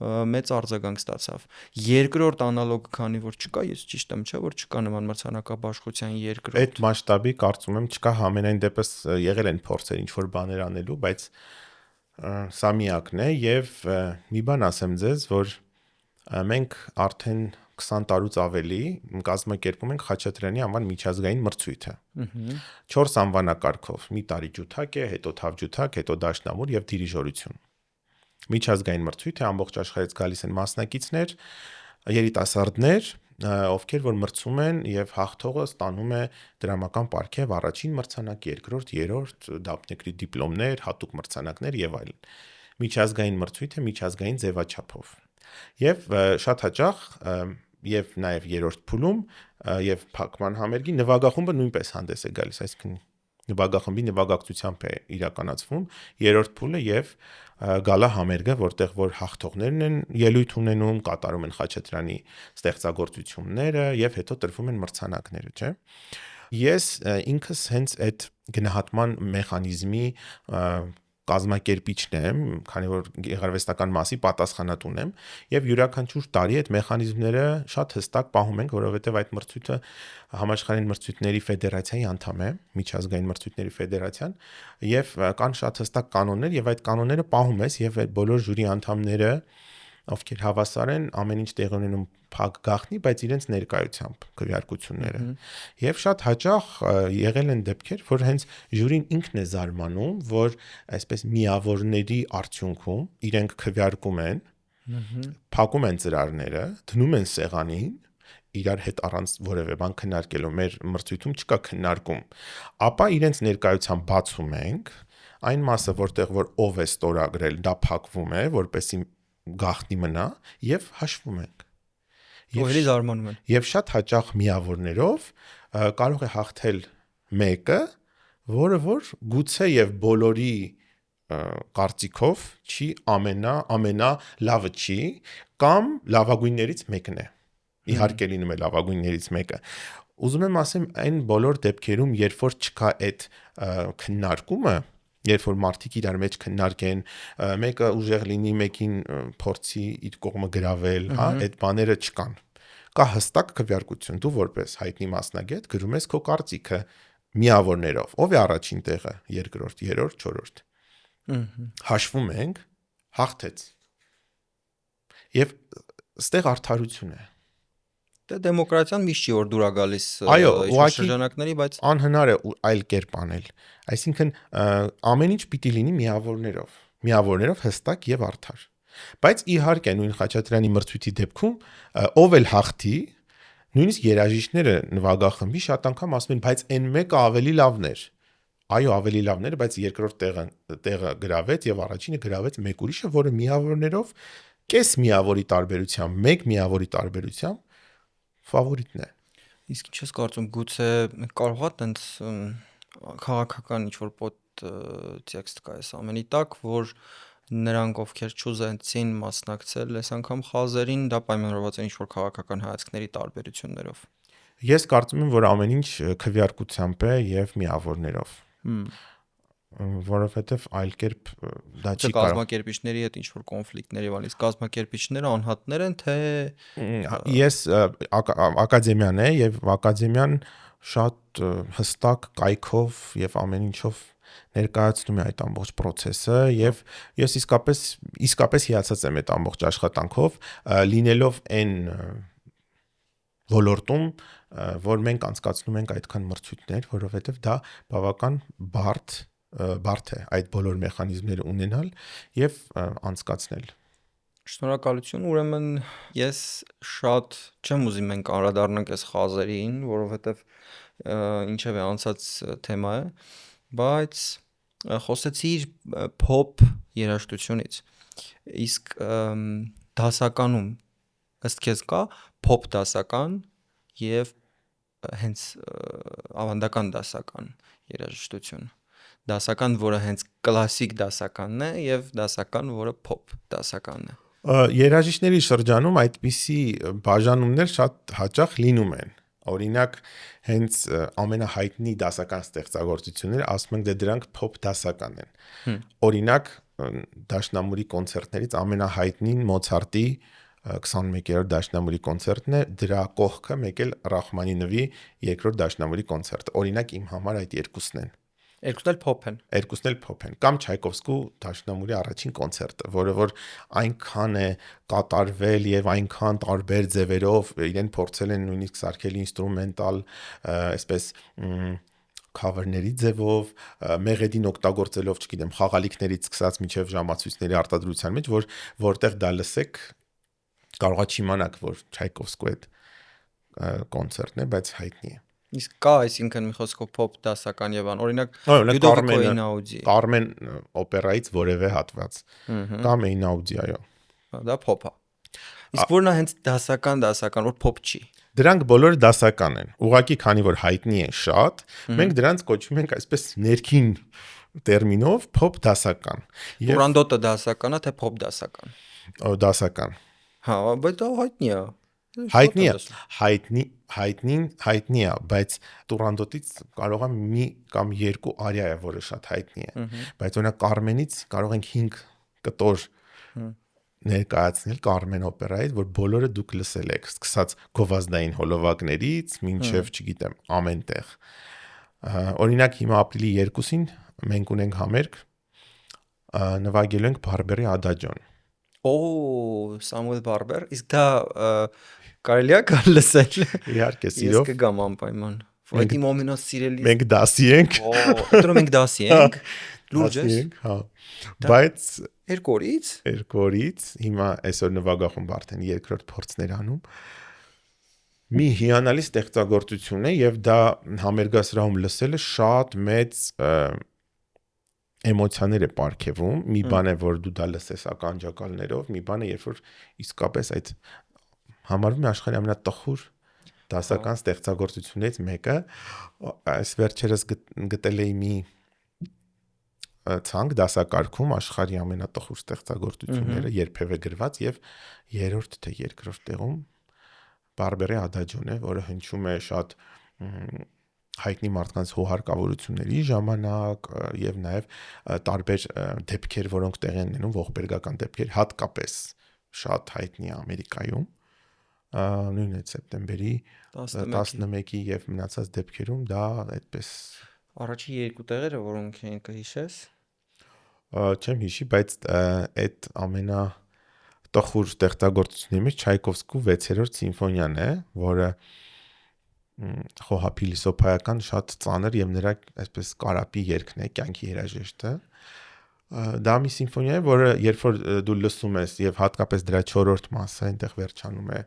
մեծ արձագանք ստացավ։ Երկրորդ անալոգը, քանի որ չկա, ես ճիշտ եմ, չէ, որ չկա նման մրցանակաբաշխության երկրորդ։ Այդ մասշտաբի կարծում եմ չկա, համենայն դեպս եղել են փորձեր ինչ որ բաներ անելու, բայց սա միակն է եւ մի բան ասեմ ձեզ, որ մենք արդեն 20 տարուց ավելի կազմակերպում ենք Խաչատրյանի անվան միջազգային մրցույթը։ 4 անվանակարգով՝ մի տարի ջութակ է, հետո թավջութակ, հետո դաշնամուր եւ դիրիժորություն։ Միջազգային մրցույթը ամբողջ աշխարհից գալիս են մասնակիցներ, երիտասարդներ, ովքեր որ մրցում են եւ հաղթողը ստանում է դրամական պարգև, առաջին մրցանակ, երկրորդ, երրորդ, դափնեկրի դիպլոմներ, հատուկ մրցանակներ եւ այլն։ Միջազգային մրցույթը միջազգային ձևաչափով։ Եվ շատ հաճախ եւ նաեւ երրորդ փուլում եւ փակման համերգի նվագախումբը նույնպես հանդես է գալիս, այսինքն նվագախմբի նվագակցությամբ է իրականացվում երրորդ փուլը եւ գալա համերգը, որտեղ որ հաղթողներն են ելույթ ունենում, կատարում են Խաչատրյանի ստեղծագործությունները եւ հետո տրվում են մրցանակները, չէ՞։ Ես ինքս հենց այդ գնահատման մեխանիզմի կազմակերպիչն եմ, քանի որ գեղարվեստական մասի պատասխանատուն եմ եւ յուրաքանչյուր տարի այդ մեխանիզմները շատ հստակ պահում ենք, որովհետեւ այդ մրցույթը համաշխարհային մրցույթների ֆեդերացիայի անդամ է, միջազգային մրցույթների ֆեդերացիան եւ կան շատ հստակ կանոններ եւ այդ կանոնները պահում ես եւ այդ բոլոր ժյուրի անդամները ովքեր հավասար են, ամեն ինչ տեղի ունենում փակ գախնի, բայց իրենց ներկայությամբ քվեարկությունները։ Եվ շատ հաճախ եղել են դեպքեր, որ հենց ժյուրին ինքն է զարմանում, որ այսպես միավորների արդյունքում իրենք քվեարկում են, փակում են ծրարները, դնում են սեղանին, իրար հետ առանց որևէ բան քննարկելու, մեր մրցույթում չկա քննարկում, ապա իրենց ներկայությամբ բացում ենք, այն մասը, որտեղ որ ով է ստորագրել, դա փակվում է, որպեսզի գախնի մնա եւ հաշվում ենք։ Ովելի զարմանում են։ Եվ շատ հաճախ միավորներով կարող է հաղթել մեկը, որը որ գուցե եւ բոլորի կարծիքով չի ամենա լավը չի, կամ լավագույններից մեկն է։ Իհարկե լինում է լավագույններից մեկը։ Ուզում եմ ասեմ, այն բոլոր դեպքերում, երբ որ չկա այդ քննարկումը, երբ որ մարդիկ իրար մեջ քննարկեն, մեկը ուժեղ լինի, մեկին փորձի իր կողմը գրավել, հա, այդ բաները չկան։ Կա հստակ քվեարկություն, դու որպես հայտնի մասնագետ գրում ես քո կարծիքը միավորներով, ով է առաջին տեղը, երկրորդ, երրորդ, չորրորդ։ Հաշվում ենք, հաղթեց։ Եվ ստեղ արդարություն է։ Դե դեմոկրատիան միշտ չի որ դուր է գալիս շրջանակների, բայց անհնար է այլ կերպ անել։ Այսինքն ամեն ինչ պիտի լինի միավորներով հստակ եւ արդար։ Բայց իհարկե նույն Խաչատրյանի մրցույթի դեպքում ով էլ հաղթի, նույնիսկ երաժիշտները նվագախմբի շատ անգամ ասում են, բայց այն մեկը ավելի լավն էր։ Այո, ավելի լավն էր, բայց երկրորդ տեղը գրավեց եւ առաջինը գրավեց մեկ ուրիշը, որը միավորներով կես միավորի տարբերությամբ, մեկ միավորի տարբերությամբ ֆավորիտն է։ Իսկ ինչ ես կարծում, գուցե կարողա տենց քաղաքական ինչ-որ տեքստ կա այս ամենի տակ, որ նրանք ովքեր չուզեցին մասնակցել այս անգամ խազերին, դա պայմանավորված է ինչ-որ քաղաքական հայացքների տարբերություններով։ Ես կարծում եմ, որ ամեն ինչ քվեարկությամբ է եւ միավորներով։ Որովհետեւ այլ կերպ դա չի կարող։ Կազմակերպիչների հետ ինչ-որ կոնֆլիկտներ եւ այլն, կազմակերպիչները անհատներ են, թե ես ակադեմիան է եւ ակադեմիան շատ հստակ կայքով եւ ամեն ինչով ներկայացնում է այդ ամբողջ process-ը եւ ես իսկապես հիացած եմ այդ ամբողջ աշխատանքով, լինելով այն ոլորտում, որ մենք անցկացնում ենք այդքան մրցույթներ, որովհետեւ դա բավական բարդ է այդ բոլոր մեխանիզմները ունենալ եւ անցկացնել։ Շնորհակալություն, ուրեմն ես շատ չեմ ուզի մենք անդրադառնանք այս խազերին, որովհետեւ ինչեւ է անցած թեմա է, բայց խոսեցիր փոփ երաժշտությունից։ Իսկ դասականում ըստ քեզ կա փոփ դասական եւ հենց ավանդական դասական երաժշտություն։ Դասական, որը հենց կլասիկ դասականն է եւ դասական, որը փոփ դասականն է։ Երաժիշտների շրջանում այդպիսի բաժանումներ շատ հաճախ լինում են։ Օրինակ, հենց ամենահայտնի դասական ստեղծագործությունները ասում ենք, դրանք փոփ դասական են։ Օրինակ, դաշնամուրի կոնցերտներից ամենահայտնին Մոցարտի 21-րդ դաշնամուրի կոնցերտն է, դրա կողքը մեկ էլ Ռախմանինովի երկրորդ դաշնամուրի կոնցերտը։ Օրինակ, իմ համար այդ երկուսն են։ Երկուսն էլ փոփ են։ Երկուսն էլ փոփ են։ Կամ Չայկովսկու դաշնամուրի առաջին կոնցերտը, որը որ այնքան է կատարվել եւ այնքան տարբեր ձևերով իրեն փորձել են նույնիսկ սարքել ինստրումենտալ, այսպես cover-ների ձևով, մեղեդին օգտագործելով, չգիտեմ, խաղալիքներից սկսած մինչև ժամացույցների արտադրության մեջ, որտեղ դա լսեք, կարողա չիմանաք, որ Չայկովսկու այդ կոնցերտն է, բայց հայտնի է։ Իսկ կա, այսինքն մի խոսքով փոփ դասական եւ օրինակ Լյուդովիկո Էինաուդի, Կարմեն օպերայից որևէ հատված, կամ Էինաուդի, այո։ Դա փոփ է։ Իսկ որն է հենց դասական, որ փոփ չի։ Դրանք բոլորը դասական են։ Ուղղակի քանի որ հայտնի են շատ, մենք դրանց կոչում ենք այսպես ներքին տերմինով փոփ դասական։ Տուրանդոտը դասական է, թե փոփ դասական։ Դասական։ Հա, բայց դա հայտնի է։ Հայտնի է, բայց Տուրանդոտից կարող է մի կամ երկու արիա է, որը շատ հայտնի է։ Բայց օրինակ Կարմենից կարող ենք 5 կտոր ներկայացնել Կարմեն օպերայից, որ բոլորը դուք լսել եք, սկսած գովազդային հոլովակներից մինչև, չգիտեմ, ամեն տեղ։ Օրինակ հիմա ապրիլի 2-ին մենք ունենք համերգ, նվագելու ենք Բարբերի Ադաջոն։ Սամուել Բարբեր, իսկ դա կարելի է լսել։ Իհարկե, սիրով։ Ես կգամ անպայման։ Այդ իմ ամենից սիրելի։ Մենք դասի ենք։ Դեռ մենք դասի ենք։ Լուրջ է։ Հա։ Բայց երկու օրից հիմա այսօր նվագախումբ արդեն երկրորդ փորձներ անում։ Մի հիանալի ստեղծագործություն է եւ դա համերգասրահում լսելը շատ մեծ էմոցիաներ է պարգևում։ Մի բան է, որ դու դա լսես ականջակալներով, մի բան է, երբ որ իսկապես այդ համարվում է աշխարհի ամենատխուր դասական ստեղծագործություններից մեկը, այս վերջերս գտել էի մի ցանկ դասակարգում աշխարհի ամենատխուր ստեղծագործությունները երբևէ գրված եւ երրորդ թե երկրորդ տեղում Բարբերի Ադաջոն է, որը հնչում է շատ հայտնի մարդկանց հոհարկավորությունների ժամանակ եւ նաեւ տարբեր դեպքեր, որոնք տեղի են ունենում, ողբերգական դեպքեր, հատկապես շատ հայտնի է Ամերիկայում, նույն է սեպտեմբերի 11-ի եւ մնացած դեպքերում դա այդպես առաջի երկու տեղերը, որոնք են կհիշես։ Չեմ հիշի, բայց այդ ամենա տխուր ստեղծագործությունների մեջ Չայկովսկու 6-րդ սիմֆոնիան է, որը խոհափիլիսոփայական շատ ծանր եւ նրա այսպես կարապի երգն է, կյանքի երաժիշտը, Դա մի սիմֆոնիա է, որը երբ որ դու լսում ես եւ հատկապես դրա 4-րդ մասը, այնտեղ վերջանում է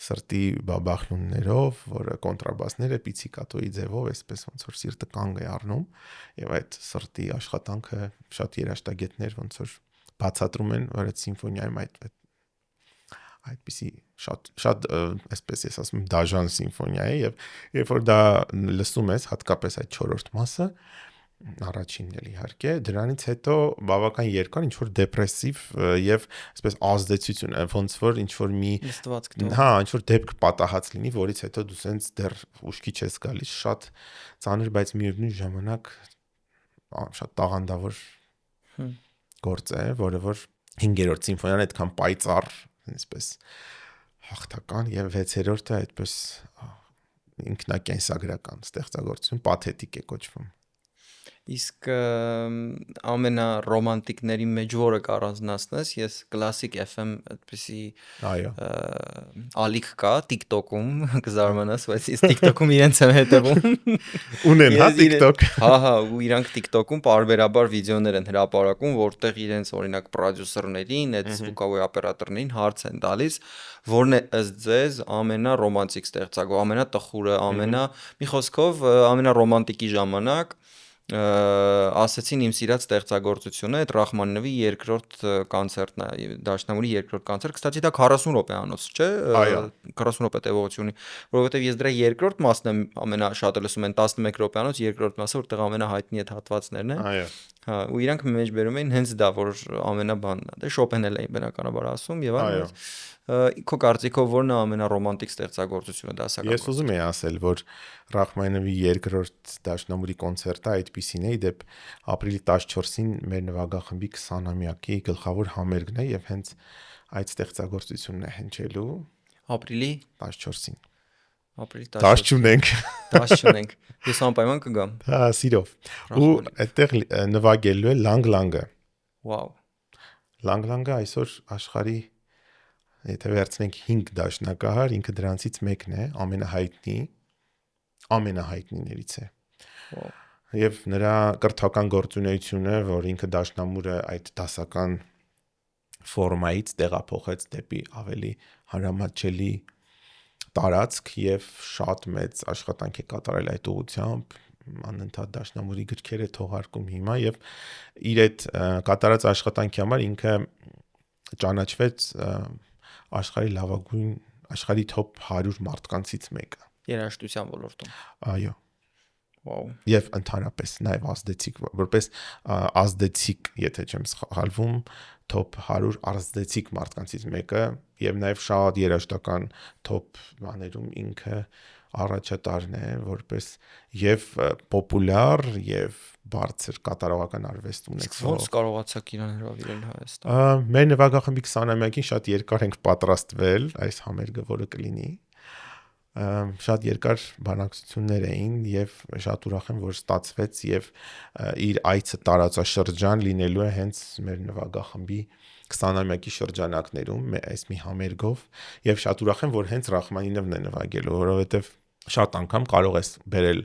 սրտի բաբախյուններով, որը կոնտրաբասները պիցիկատոյի ձևով, այսպես ոնց որ սիրտը կանգ է առնում, եւ այդ սրտի աշխատանքը շատ երաժշտագետներ ոնց որ բացատրում են, որ այդ սիմֆոնիայում այդպիսի շատ այսպես ես ասում դաժան սիմֆոնիա է եւ երբ որ դա լսում ես, հատկապես այդ 4-րդ մասը առաջինն էլ իհարկե դրանից հետո բավական երկար ինչ որ դեպրեսիվ եւ այսպես ազդեցություն ոնց որ ինչ որ մի ինչ որ դեպք պատահած լինի, որից հետո դու սենց դեռ ուշքի չես գալիս, շատ ծանր, բայց միևնույն ժամանակ շատ տաղանդավոր գործ է, որը որ 5-րդ սիմֆոնիան այդքան պայծառ, այսպես հաղթական եւ 6-րդը այդպես ինքնակենսագրական ստեղծագործություն, պաթետիկ է կոչվում։ Իսկ ամենառոմանտիկների մեջ որը կառանձնացնես, ես Classic FM այդպեսի ալիք կա TikTok-ում, կզարմանաս, բայց ես TikTok-ում իրենց եմ հետևում։ Ունեն հա TikTok։ Հա, ու իրանք TikTok-ում պարբերաբար վիդեոներ են հրապարակում, որտեղ իրենց օրինակ պրոդյուսերներին, այդ звуковой օպերատորներին հարց են տալիս, որն է ըստ ձեզ ամենառոմանտիկ ստեղծագործ, ամենատխուրը, մի խոսքով ամենառոմանտիկի ժամանակ ասեցին իմ սիրած ստեղծագործությունը այդ Ռախմանինովի երկրորդ կոնցերտն է, Դաշնամուրի երկրորդ կոնցերտ, կստացի դա 40 րոպեանոց, չէ՞, 40 րոպե տևողություն ունի, որովհետև ես դրա երկրորդ մասն եմ ամենաշատը լսում են 11 րոպեանոց, երկրորդ մասը որտեղ ամենահայտնի այդ հատվածներն են։ Այո։ Հա, ու իրանք մեջ բերում էին հենց դա, որ ամենաբանն է, դե Շոպենն էլ էին բնականաբար ասում եւ այլն։ Քո կարծիքով որն է ամենառոմանտիկ ստեղծագործությունը դասական։ Ես ուզում եի ասել, որ Ռախմանինովի երկրորդ Դաշնամուրի կոնցերտը այդպիսին է, իդեպ ապրիլի 14-ին մեր նվագախմբի 20-ամյակի գլխավոր համերգն է եւ հենց այդ ստեղծագործությունն է հնչելու ապրիլի 14-ին։ Ապրիլի 14 10 չունենք։ Ես անպայման կգամ։ Հա, սիրով։ Ու այդտեղ նվագելու է Լանգ-Լանգը։ Վաու։ Լանգ-Լանգը այսօր աշխարհի եթե վերցնենք 5 դաշնակահար, ինքը դրանցից մեկն է, ամենահայտնիներից է։ Եվ նրա կրթական գործունեությունը, որ ինքը դաշնամուրը այդ դասական ֆորմայից տեղափոխեց դեպի ավելի հարամատչելի տարածք եւ շատ մեծ աշխատանք է կատարել այդ ուղղությամբ, անընդհատ դաշնամուրի գրքեր է թողարկում հիմա եւ իր այդ կատարած աշխատանքի համար ինքը ճանաչվեց աշխարհի լավագույն, աշխարհի top 100 մարդկանցից մեկը երաժշտության ոլորտում։ Այո։ Վաու։ Եվ ընդհանրապես նաև ազդեցիկ, որպես ազդեցիկ, եթե չեմ սխալվում, top 100 ազդեցիկ մարդկանցից մեկը եւ նաև շատ երաժշտական top բաներում ինքը առաջատարն է, որպես եւ պոպուլյար եւ բարձր կատարողական արվեստ ունեցող։ Ոնց կարողացաք իրան հրավիրել Հայաստան։ Մեր նվագախմբի 20-ամյակին շատ երկար ենք պատրաստվել այս համերգը, որը կլինի։ Շատ երկար բանակցություններ էին եւ շատ ուրախ եմ, որ ստացվեց եւ իր այցը տարածաշրջան լինելու է հենց մեր նվագախմբի 20-ամյակի շրջանակներում այս մի համերգով եւ շատ ուրախ եմ, որ հենց Ռախմանինովն է նվագելու, որովհետեւ շատ անգամ կարող ես բերել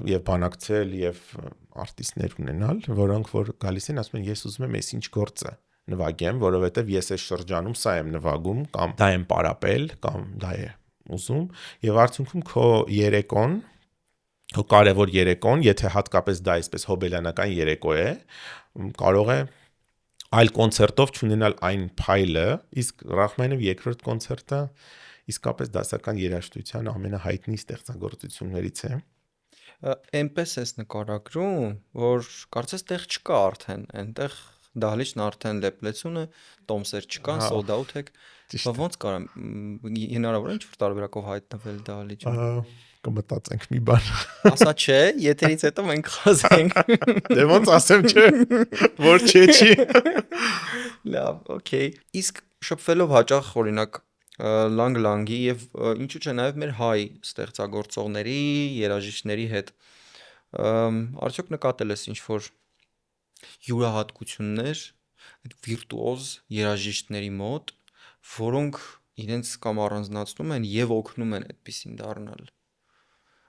եւ բանակցել եւ արտիստներ ունենալ, որոնք որ գալիս են ասում են ես ուզում եմ այս ինչ գործը նվագեմ, որովհետեւ ես այս շրջանում սա եմ նվագում կամ դա եմ պարապել կամ դա է ուզում եւ արդյունքում քո երեկոն, քո կարևոր երեկոն, եթե հատկապես դա այսպես հոբելյանական երեկո է, կարող է այլ կոնցերտով չունենալ այն փայլը, իսկ Ռախմանինովի երկրորդ կոնցերտը իսկապես դասական երաժշտության ամենահայտնի ստեղծագործություններից է։ Էնպես էս նկարագրում, որ կարծես տեղ չկա արդեն, այնտեղ դահլիճն արդեն լեփլեցուն է, տոմսեր չկան, sold out եք։ Ոնց կարամ հնարավոր է ինչ-որ տարբերակով հայտնվել դահլիճում։ Կմտածենք մի բան։ Ասա չէ, եթերից հետո մենք խոսենք։ Դե ոնց ասեմ չէ, որ չի։ Լավ, օքեյ։ Իսկ շփվելով հաճախ օրինակ Լանգ-Լանգի եւ ինչու՞ չէ նաեւ մեր հայ ստեղծագործողների, երաժիշտների հետ արդյոք նկատել ես ինչ-որ յուրահատկություններ այդ վիրտուոզ երաժիշտների մոտ, որոնք իրենց կամ առանձնացնում են եւ օգնում են այդպեսին դառնալ։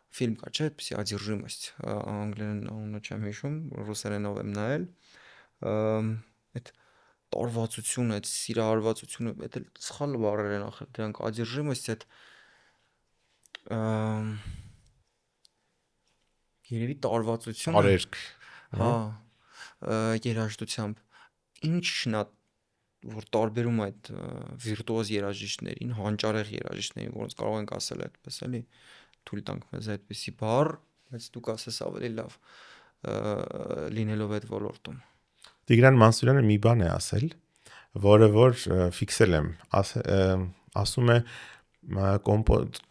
Ֆիլմ կա, չէ՞, այդպեսի «Одержимость», անգլերեն անունը չեմ հիշում, ռուսերենով եմ նայել, այդ տարվածությունը, այդ սիրահարվածությունը, այդ էլ սխալ բառեր են ախր դրանք одержимость, այդ երևի տարվածությունը, Արերք, հա, երաժշտությամբ ինչն է որ տարբերում այդ վիրտուոզ երաժիշտներին, հանճարեղ երաժիշտներին, որոնց կարող ենք ասել այդպես էլի, թույլ տանք մեզ այդպեսի բառ, բայց դուք ասես ավելի լավ լինելով այդ ոլորտում։ Տիգրան Մանսուրյանը մի բան է ասել, որը որ ֆիքսել եմ, ասում է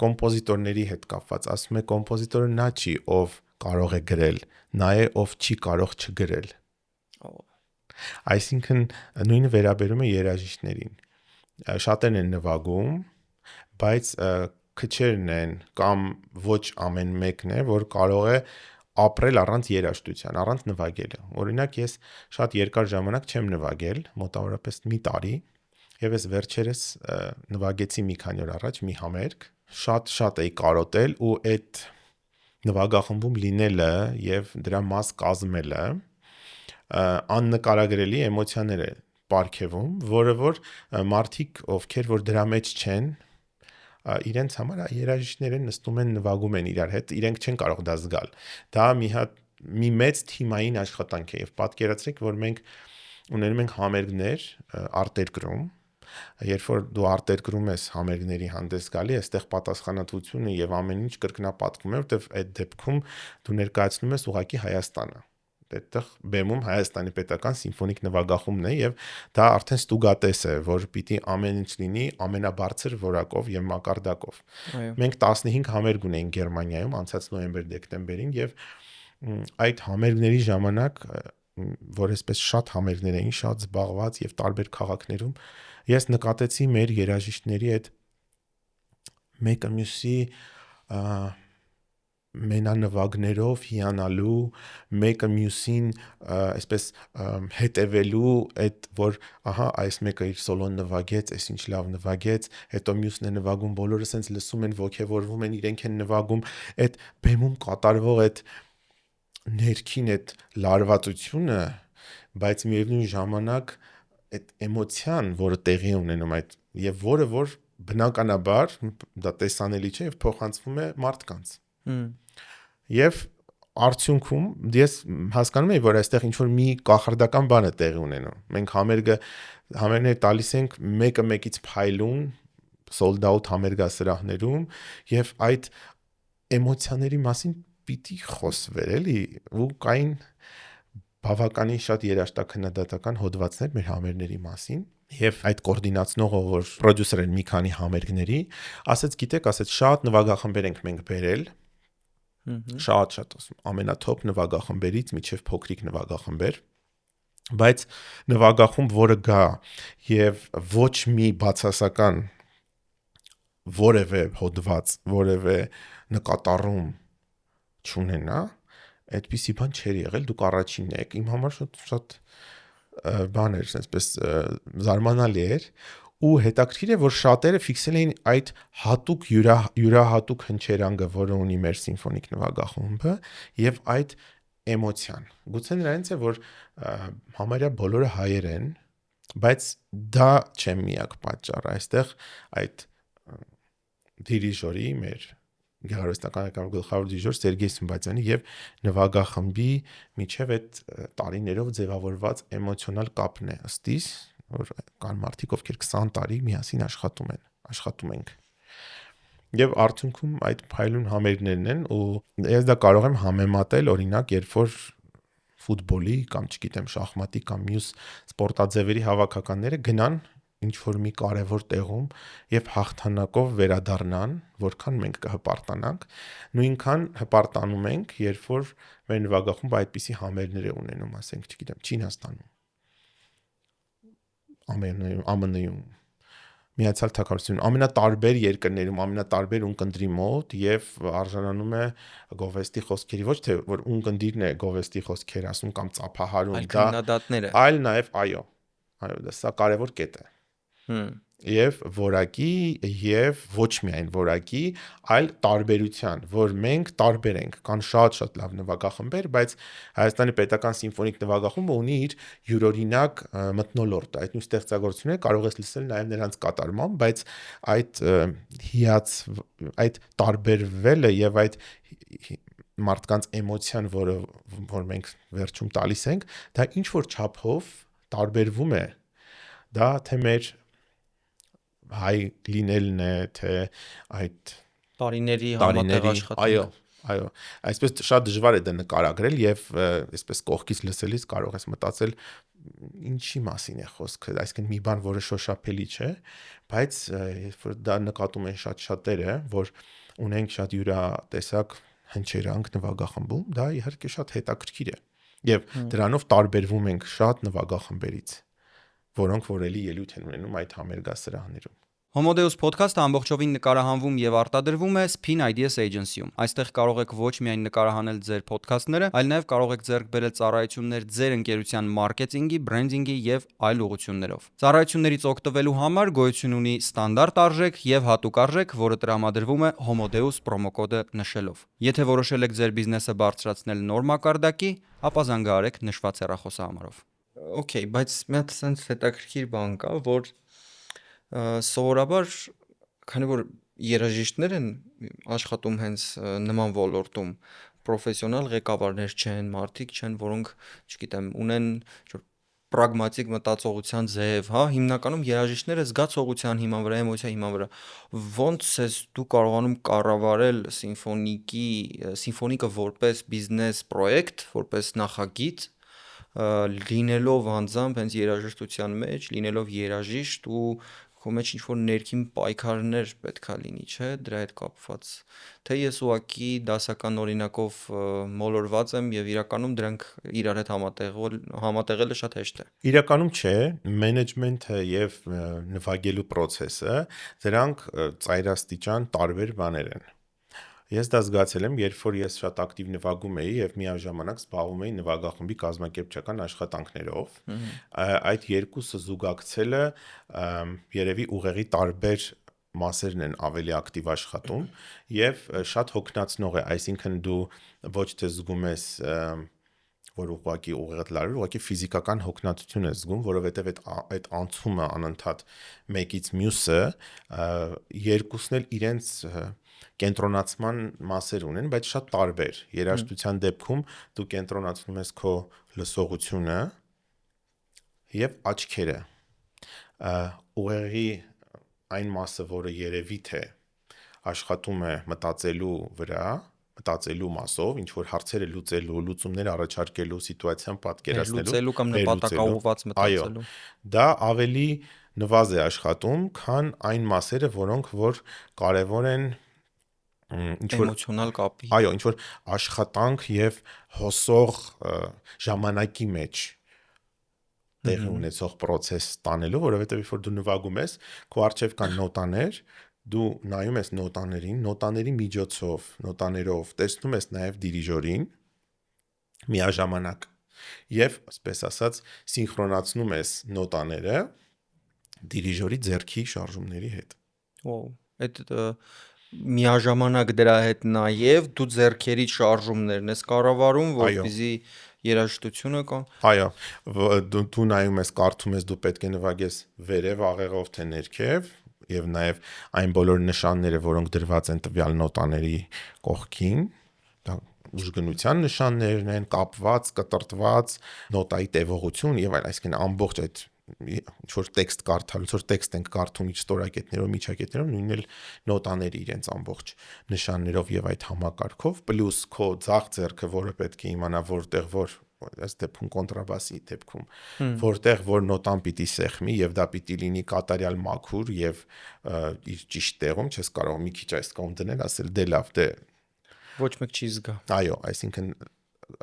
կոմպոզիտորների հետ կապված, ասում է կոմպոզիտորը նա չի, ով կարող է գրել, նա է, ով չի կարող չգրել։ Այսինքն նույնը վերաբերում է երաժիշտներին։ Շատերն են նվագում, բայց քչերն են կամ ոչ ամեն մեկն է, որ կարող է ապրել առանց երաժշտության, առանց նվագելու։ Օրինակ ես շատ երկար ժամանակ չեմ նվագել, մոտավորապես մի տարի, եւ ես վերջերս նվագեցի մի քանի օր առաջ մի համերգ, շատ էի կարոտել ու այդ նվագախմբում լինելը եւ դրա մաս կազմելը աննկարագրելի էմոցիաներ է պարգևում, որը որ մարդիկ, ովքեր որ դրա մեջ չեն, իրենց համար երաժիշտներ են նստում են նվագում են իրար հետ, իրենք չեն կարող դա զգալ։ Դա մի մեծ թիմային աշխատանք է եւ պատկերացրեք, որ մենք ունենում ենք համերգներ արտերկրում, երբ որ դու արտերկրում ես համերգների հանդես գալի, այստեղ պատասխանատվությունը եւ ամեն ինչ կրկնապատկվում է, որտեվ այդ դեպքում դու ներկայացնում ես ուղղակի Հայաստանը։ Այդտեղ բեմում Հայաստանի պետական սիմֆոնիկ նվագախումբն է եւ դա արդեն ստուգատես է, որ պիտի ամեն ինչ լինի ամենաբարձր որակով եւ մակարդակով։ Մենք 15 համերգ ունեինք Գերմանիայում անցած նոյեմբեր-դեկտեմբերին եւ այդ համերգների ժամանակ, որ այսպես շատ համերգներ էին, շատ զբաղված եւ տարբեր քաղաքներում, ես նկատեցի մեր երաժիշտների այդ մեկը մյուսի մենանվագներով հիանալու, մեկը մյուսին այսպես հետևելու, այդ որ ահա այս մեկը իր սոլոն նվագեց, այս ինչ լավ նվագեց, հետո մյուսն է նվագում, բոլորը սենց լսում են, ոգևորվում են, իրենք են նվագում, այդ բեմում կատարվող այդ ներքին այդ լարվածությունը, բայց միևնույն ժամանակ այդ էմոցիան, որը տեղի ունենում այդ եւ որը որ բնականաբար դա տեսանելի չէ եւ փոխանցվում է մարդկանց։ Եվ արդյունքում ես հասկանում եմ, որ այստեղ ինչ որ մի կախարդական բան է տեղի ունենում։ Մենք համերգներ տալիս ենք մեկը մեկից փայլուն, sold out համերգասրահներում եւ այդ էմոցիաների մասին պիտի խոսվեր, էլի, ու կային բավականին շատ երաժշտաքննադատական հոդվածներ մեր համերգների մասին։ Եվ այդ կոորդինացնողը, որ պրոդյուսեր են մի քանի համերգների, ասաց, գիտեք, ասաց շատ նվագախմբեր ենք մենք բերել, շատ ամենաթոփ նվագախմբերից միջև փոքրիկ նվագախմբեր, բայց նվագախումբ, որը գա եւ ոչ մի բացասական որևէ հոդված, որևէ նկատառում չունենա, այդպիսի բան չէր եղել, դուք առաջինն եք, իմ համար շատ բան էր, այսպես զարմանալի էր ու հետաքրքիր է, որ շատերը ֆիքսել էին այդ հատուկ յուրահատուկ հնչերանգը, որը ունի մեր սիմֆոնիկ նվագախումբը եւ այդ էմոցիան։ Գուցե նրանից է, որ համարյա բոլորը հայեր են, բայց դա չէ միակ պատճառը, այստեղ այդ դիրիժորի մեր գեղարվեստական գլխավոր դիրիժոր Սերգեյ Սմբատյանի եւ նվագախմբի միջև այդ տարիներով ձևավորված էմոցիոնալ կապն է ըստիս, որ կան մարդիկ, ովքեր 20 տարի միասին աշխատում ենք։ Եվ արդյունքում այդ փայլուն համերգներն են ու ես դա կարող եմ համեմատել օրինակ, երբ որ ֆուտբոլի կամ չգիտեմ շախմատի կամ մյուս սպորտաձևերի հավաքականները գնան ինչ որ մի կարևոր տեղում եւ հաղթանակով վերադառնան, որքան մենք կհպարտանանք, նույնքան հպարտանում ենք, երբ որ մեր նվագախումբը այդպիսի համերգներ է ունենում, ասենք, չգիտեմ, Չինաստանում, ԱՄՆ-ում, Միացյալ Թագավորությունում, ամենատարբեր երկրներում, ամենատարբեր ունկնդրի մոտ եւ արժանանում է գովեստի խոսքերի, ոչ թե որ ունկնդիրն է գովեստի խոսքեր ասում կամ ծափահարում, այլ քննադատները, այլ նաեւ այո, դա սա կարևոր կետ է։ եւ որակի եւ ոչ միայն որակի, այլ տարբերության, որ մենք տարբեր ենք, կան շատ լավ նվագախմբեր, բայց Հայաստանի Պետական Սիմֆոնիկ նվագախումբը ունի իր յուրօրինակ մթնոլորտը, այդ նույն ստեղծագործությունները կարող ես լսել նաեւ նրանց կատարմամբ, բայց այդ տարբերվելը եւ այդ մարդկանց էմոցիան, որ մենք վերջում տալիս ենք, դա ինչ որ չափով տարբերվում է, դա թե մեր հայ լինելն է, թե այդ տարիների համատեղ աշխատանք։ Այո, այսպես շատ դժվար է դա նկարագրել եւ այսպես կողքից լսելիս կարող ես մտածել ինչի մասին է խոսքը, այսինքն մի բան, որը շոշափելի չէ, բայց երբ որ դա նկատում են շատ շատերը, որ ունենք շատ յուրատեսակ հնչերանգ նվագախմբում, դա իհարկե շատ հետաքրքիր է։ Եվ դրանով տարբերվում ենք շատ նվագախմբերից, որոնք որ էլի ելույթ են ունենում այդ համերգասրահներում։ Homodeus podcast-ը ամբողջովին նկարահանվում եւ արտադրվում է Spin Ideas Agency-ում։ Այստեղ կարող եք ոչ միայն նկարահանել ձեր podcast-ները, այլ նաեւ կարող եք ձեռք բերել ծառայություններ ձեր ընկերության մարքեթինգի, բրենդինգի եւ այլ ուղղություններով։ Ծառայություններից օգտվելու համար գոյություն ունի ստանդարտ արժեք եւ հատուկ արժեք, որը տրամադրվում է Homodeus պրոմոկոդը նշելով։ Եթե որոշել եք ձեր բիզնեսը բարձրացնել նոր մակարդակի, ապա զանգահարեք նշված հեռախոսահամարով։ Okay, բայց մի հատ sense հետաքրքիր բան կա, որ սովորաբար քանի որ երաժիշտներ են աշխատում հենց նման ոլորտում, պրոֆեսիոնալ ղեկավարներ չեն, մարդիկ չեն, որոնք, չգիտեմ, ունեն պրագմատիկ մտածողության ձև, հա, հիմնականում երաժիշտները զգացողության հիման վրա, էմոցիայի հիման վրա։ Ոնց ես դու կարողանում կառավարել սիմֆոնիկը որպես բիզնես պրոյեկտ, որպես նախագիծ, լինելով անձամբ հենց երաժշտության մեջ, լինելով երաժիշտ ու քո մեջ ինչ-որ ներքին պայքարներ պետքա լինի, չէ, դրա հետ կապված։ Թե ես ուղղակի դասական օրինակով մոլորված եմ եւ իրականում դրանք իրար հետ համատեղելը շատ հեշտ է։ Իրականում չէ, մենեջմենթը եւ նվագելու process-ը, դրանք ծայրաստիճան տարբեր բաներ են։ Ես դա զգացել եմ, երբ որ ես շատ ակտիվ նվագում էի եւ միաժամանակ զբաղվում էի նվագախմբի կազմակերպչական աշխատանքներով։ Այդ երկուսը զուգակցելը երևի ուղեղի տարբեր մասերն են ավելի ակտիվ աշխատում եւ շատ հոգնածնող է, այսինքն դու ոչ թե զգում ես որ ուղղակի ուղեղդ լարվի, ուղղակի ֆիզիկական հոգնածություն ես զգում, որովհետեւ այդ անցումը անընդհատ մեկից մյուսը երկուսն էլ իրենց կենտրոնացման մասեր ունեն, բայց շատ տարբեր։ Երաժշտության դեպքում դու կենտրոնացնում ես քո լսողությունը եւ աչքերը։ Ուղեղի այն մասը, որը երևի թե աշխատում է մտածելու վրա, մտածելու մասով, ինչ որ հարցերը լուծելու, լուծումներ առաջարկելու, սիտուացիան պատկերացնելու, լուծելու կամ նպատակաուղված մտածելու։ Դա ավելի նվազ է աշխատում, քան այն մասերը, որոնք որ կարևոր են էմոցիոնալ կապի։ Այո, ինչ որ աշխատանք եւ հոսող ժամանակի մեջ տեղի ունեցող process տանելու, որովհետեւ երբ որ դու նվագում ես, քո առջև կան նոտաներ, դու նայում ես նոտաներին, նոտաների միջոցով, նոտաներով տեսնում ես նաեւ դիրիժորին միաժամանակ եւ, ասես ասած, սինխրոնացնում ես նոտաները դիրիժորի ձեռքի շարժումների հետ։ Այդ միաժամանակ դրա հետ նաև դու ձեռքերի շարժումներն ես կառավարում, որպեսզի երաժշտությունը կամ Այո, դու նայում ես, կարդում ես, դու պետք է նվագես վերև աղեղով թե ներքև եւ նաեւ այն բոլոր նշանները, որոնք դրված են տվյալ նոտաների կողքին, դա ուժգնության նշաններն են, կապված, կտրտված, նոտայի տևողություն եւ այլն, այսինքն ամբողջ այդ ինչ որ տեքստ կարդալու, ինչ որ տեքստ ենք կարդում իր ստորակետներով, միջակետներով, նույնն էլ նոտաների իրենց ամբողջ նշաններով եւ այդ համակարգով, պլյուս քո ձախ ձեռքը, որը պետք է իմանա որտեղ որ այս դեպքում կոնտրաբասի դեպքում, որտեղ որ նոտան պիտի սեղմի եւ դա պիտի լինի կատարյալ մաքուր եւ իր ճիշտ տեղում, չես կարող մի քիչ այս կողմ դնել, ասել դե լավ, դե ոչ մեկ չի զգա։ Այո, այսինքն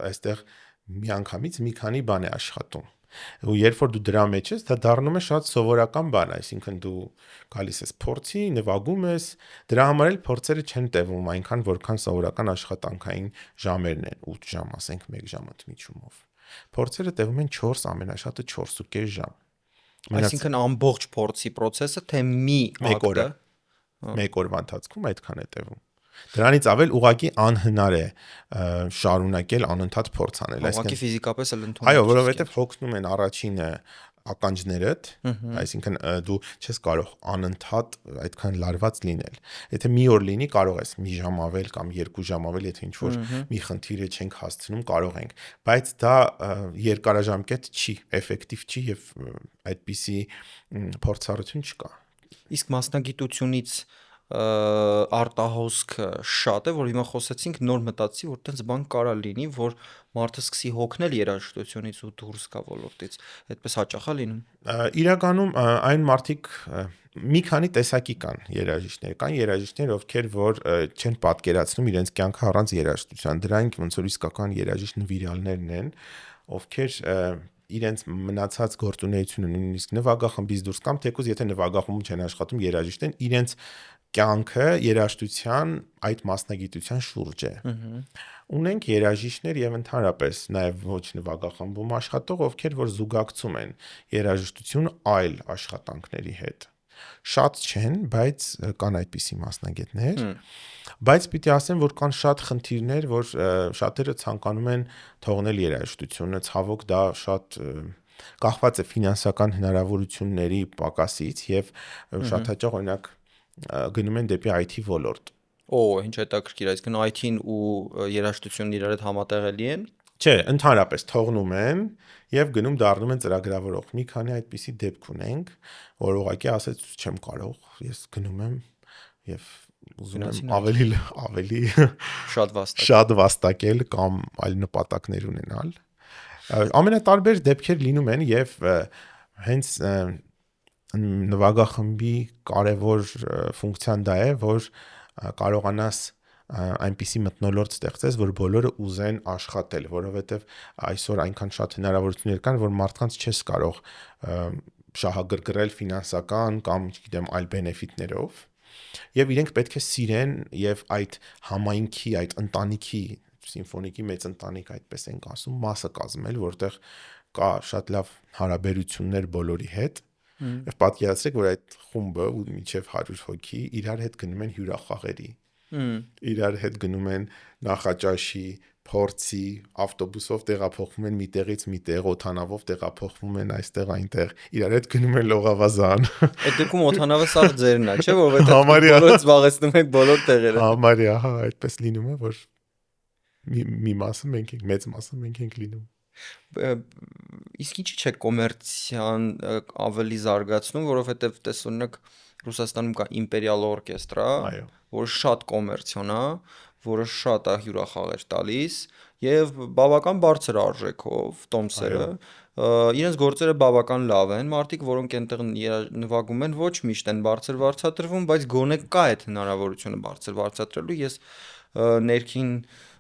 այստեղ միանգամից մի քանի բան է աշխատում։ Ու երբ որ դու դրա մեջ ես, դա դառնում է շատ սովորական բան, այսինքն դու գալիս ես փորձի, նվագում ես, դրա համար էլ փորձերը չեն տևում այնքան, որքան սովորական աշխատանքային ժամերն են, 8 ժամ, ասենք 1 ժամ ընդմիջումով։ Փորձերը տևում են 4, ամենաշատը 4.5 ժամ։ Այսինքն ամբողջ փորձի process-ը թե մի ակտը 1 օրվա ընթացքում այդքան է տևում։ Դրանից ավել ուղղակի անհնար է շարունակել անընդհատ փորձ անել, ուղղակի ֆիզիկապես էլ ընդունել։ Այո, որովհետև հոգնում են առաջինը ականջներդ, այսինքն դու չես կարող անընդհատ այդքան լարված լինել։ Եթե մի օր լինի, կարող ես մի ժամ ավել կամ 2 ժամ ավել, եթե ինչ-որ մի խնդիրը չենք հասցնում, կարող ենք, բայց դա երկարաժամկետ չի, էֆեկտիվ չի եւ այդպիսի փորձառություն չկա։ Իսկ մասնագիտությունից արտահոսքը շատ է, որ հիմա խոսեցինք, նոր մտածի, որ տենց բան կարա լինի, որ մարդը սկսի հոգնել երաժշտությունից ու դուրս գա ոլորտից։ Այդպես հաճախ է լինում։ Իրականում այն մարդիկ մի քանի տեսակի կան երաժիշտներ, ովքեր որ չեն պատկերացնում իրենց կյանքը առանց երաժշտության։ Դրանք ոնց որ իսկական երաժիշտ նվիրալներն են, ովքեր իրենց մնացած գործունեությունը նույնիսկ նվագախմբից դուրս կամ թեկուզ եթե նվագախմբում չեն աշխատում երաժիշտ են, իրենց կյանքը երաժշտության այդ մասնագիտության շուրջ է։ Ունենք երաժիշտներ եւ ընդհանրապես նաեւ ոչ նվագախմբում աշխատող, ովքեր որ զուգակցում են երաժշտություն այլ աշխատանքների հետ։ Շատ չեն, բայց կան այդպիսի մասնագետներ, բայց պիտի ասեմ, որ կան շատ խնդիրներ, որ շատերը ցանկանում են թողնել երաժշտությունը, ցավոք դա շատ կախված է ֆինանսական հնարավորությունների պակասից եւ շատ հաճախ օրինակ գնում են դեպի IT ոլորտ։ Ինչ հետաքրքիր, այսինքն IT-ն ու երաժշտությունն իրար հետ համատեղելի են։ Չէ, ընդհանրապես թողնում են եւ գնում դառնում են ծրագրավորող։ Մի քանի այդպիսի դեպք ունենք, որ ուղղակի ասեց չեմ կարող, ես գնում եմ եւ ուզում եմ ավելի շատ վաստակել կամ այլ նպատակներ ունենալ։ Ամենատարբեր դեպքեր լինում են եւ հենց նվագախմբի կարևոր ֆունկցիան դա է, որ կարողանաս այնպիսի մթնոլորտ ստեղծես, որ բոլորը ուզեն աշխատել, որովհետև այսօր այնքան շատ հնարավորություններ կան, որ մարդկանց չես կարող շահագրգռել ֆինանսական կամ, չգիտեմ, այլ բենեֆիտներով, եւ իրենք պետք է սիրեն եւ այդ համայնքի, այդ ընտանիքի, սիմֆոնիկի մեծ ընտանիք, այդպես ենք ասում, մասը կազմել, որտեղ կա շատ լավ հարաբերություններ բոլորի հետ։ Եվ պատկերացրեք, որ այդ խումբը ու մինչև 100 հոգի իրար հետ գնում են հյուրախաղերի։ Իրար հետ գնում են նախաճաշի, փորձի, ավտոբուսով տեղափոխվում են միտեղից միտեղ, օթանավով տեղափոխվում են այստեղ այնտեղ, իրար հետ գնում են լողավազան։ Այդ դեպքում օթանավը սա ձերն է, չէ՞, որովհետեւ բոլորը զբաղեցնում եք բոլոր տեղերը։ Համարյա, հա, այդպես լինում է, որ մի մասը մենք ենք, մեծ մասը մենք ենք լինում։ Իսկ ինչի՞ չէ կոմերցիան ավելի զարգացնում, որովհետև տես օրինակ Ռուսաստանում կա Իմպերիալ օրկեստրա, որը շատ կոմերցիոն է, որը շատ է հյուրախաղեր տալիս եւ բավական բարձր արժեքով տոմսերը, իրենց գործերը բավական լավ են, մարդիկ, որոնք այնտեղ նվագում են, ոչ միշտ են բարձր վարձատրվում, բայց գոնե կա այդ հնարավորությունը բարձր վարձատրելու։ Ես ներքին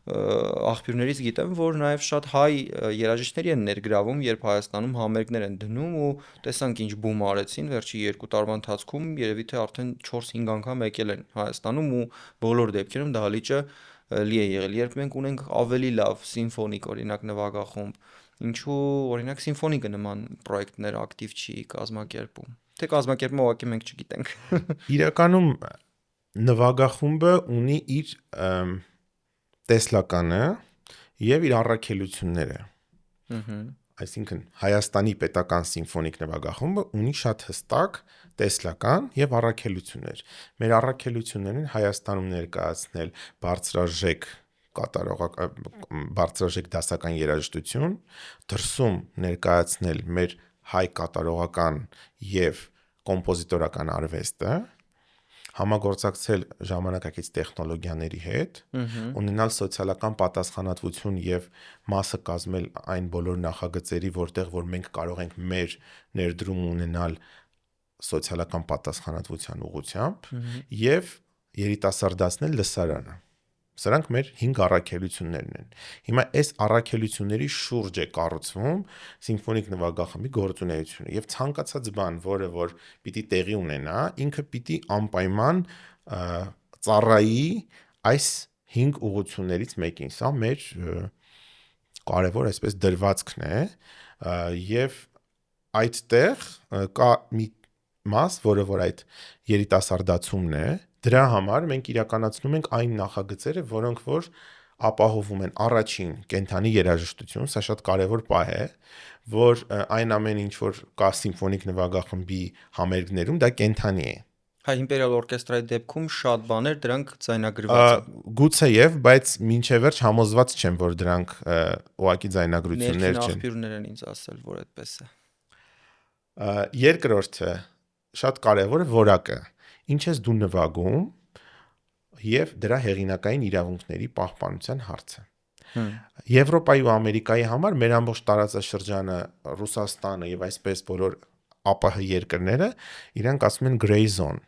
աղբյուրներից գիտեմ, որ նաև շատ հայ երաժիշտների են ներգրավում, երբ Հայաստանում համերգներ են դնում ու տեսանք ինչ բում արեցին վերջի 2 տարվա ընթացքում, երևի թե արդեն 4-5 անգամ եկել են Հայաստանում ու բոլոր դեպքերում դահլիճը լի է եղել։ Երբ մենք ունենք ավելի լավ սիմֆոնիկ օրինակ նվագախումբ, ինչու օրինակ սիմֆոնիկը նման պրոյեկտներ ակտիվ չի կազմակերպում։ Թե կազմակերպում ուղղակի մենք չգիտենք։ Իրականում նվագախումբը ունի իր տեսլականը եւ իր առաքելությունները։ Այսինքն Հայաստանի պետական սիմֆոնիկ նվագախումբը ունի շատ հստակ տեսլական եւ առաքելություններ։ Մեր առաքելություններն Հայաստանում ներկայացնել բարձրաժեք բարձրաժեք դասական երաժշտություն, դրսում ներկայացնել մեր հայ կատարողական եւ կոմպոզիտորական արվեստը, համագործակցել ժամանակակից տեխնոլոգիաների հետ, ունենալ սոցիալական պատասխանատվություն եւ մասը կազմել այն բոլոր նախագծերի, որտեղ որ մենք կարող ենք մեր ներդրում ունենալ սոցիալական պատասխանատվության ուղղությամբ եւ երիտասարդացնել լսարանը։ Սրանք մեր 5 առաքելություններն են։ Հիմա այս առաքելությունների շուրջ է կառուցվում սիմֆոնիկ նվագախմբի գործունեությունը եւ ցանկացած բան, որը որ պիտի տեղի ունենա, ինքը պիտի անպայման ծառայի այս 5 ուղղություններից մեկին։ Սա մեր կարևոր այսպես դրվածքն է եւ այդտեղ կա մի մաս, որը որ այդ երիտասարդացումն է, դրա համար մենք իրականացնում ենք այն նախագծերը, որոնք որ ապահովում են առաջին կենթանի երաժշտություն, սա շատ կարևոր պահ է, որ այն ամեն ինչ որ կա սիմֆոնիկ նվագախմբի համերգներում, դա կենթանի է։ Հա, Իմպերիալ օրկեստրայի դեպքում շատ բաներ դրանք ձայնագրված են։ Գուցեև, բայց մինչև վերջ համոզված չեմ, որ դրանք ուղղակի ձայնագրություններ չեն։ Աղբյուրներ են ինձ ասել, որ այդպես է։ Երկրորդը շատ կարևոր է որակը։ Ինչ ես դու նվագում եւ դրա հեղինակային իրավունքների պահպանության հարցը։ Եվրոպայի ու Ամերիկայի համար մեր ամբողջ տարածաշրջանը, Ռուսաստանը եւ այսպես բոլոր ԱՊՀ երկրները իրանք ասում են gray zone,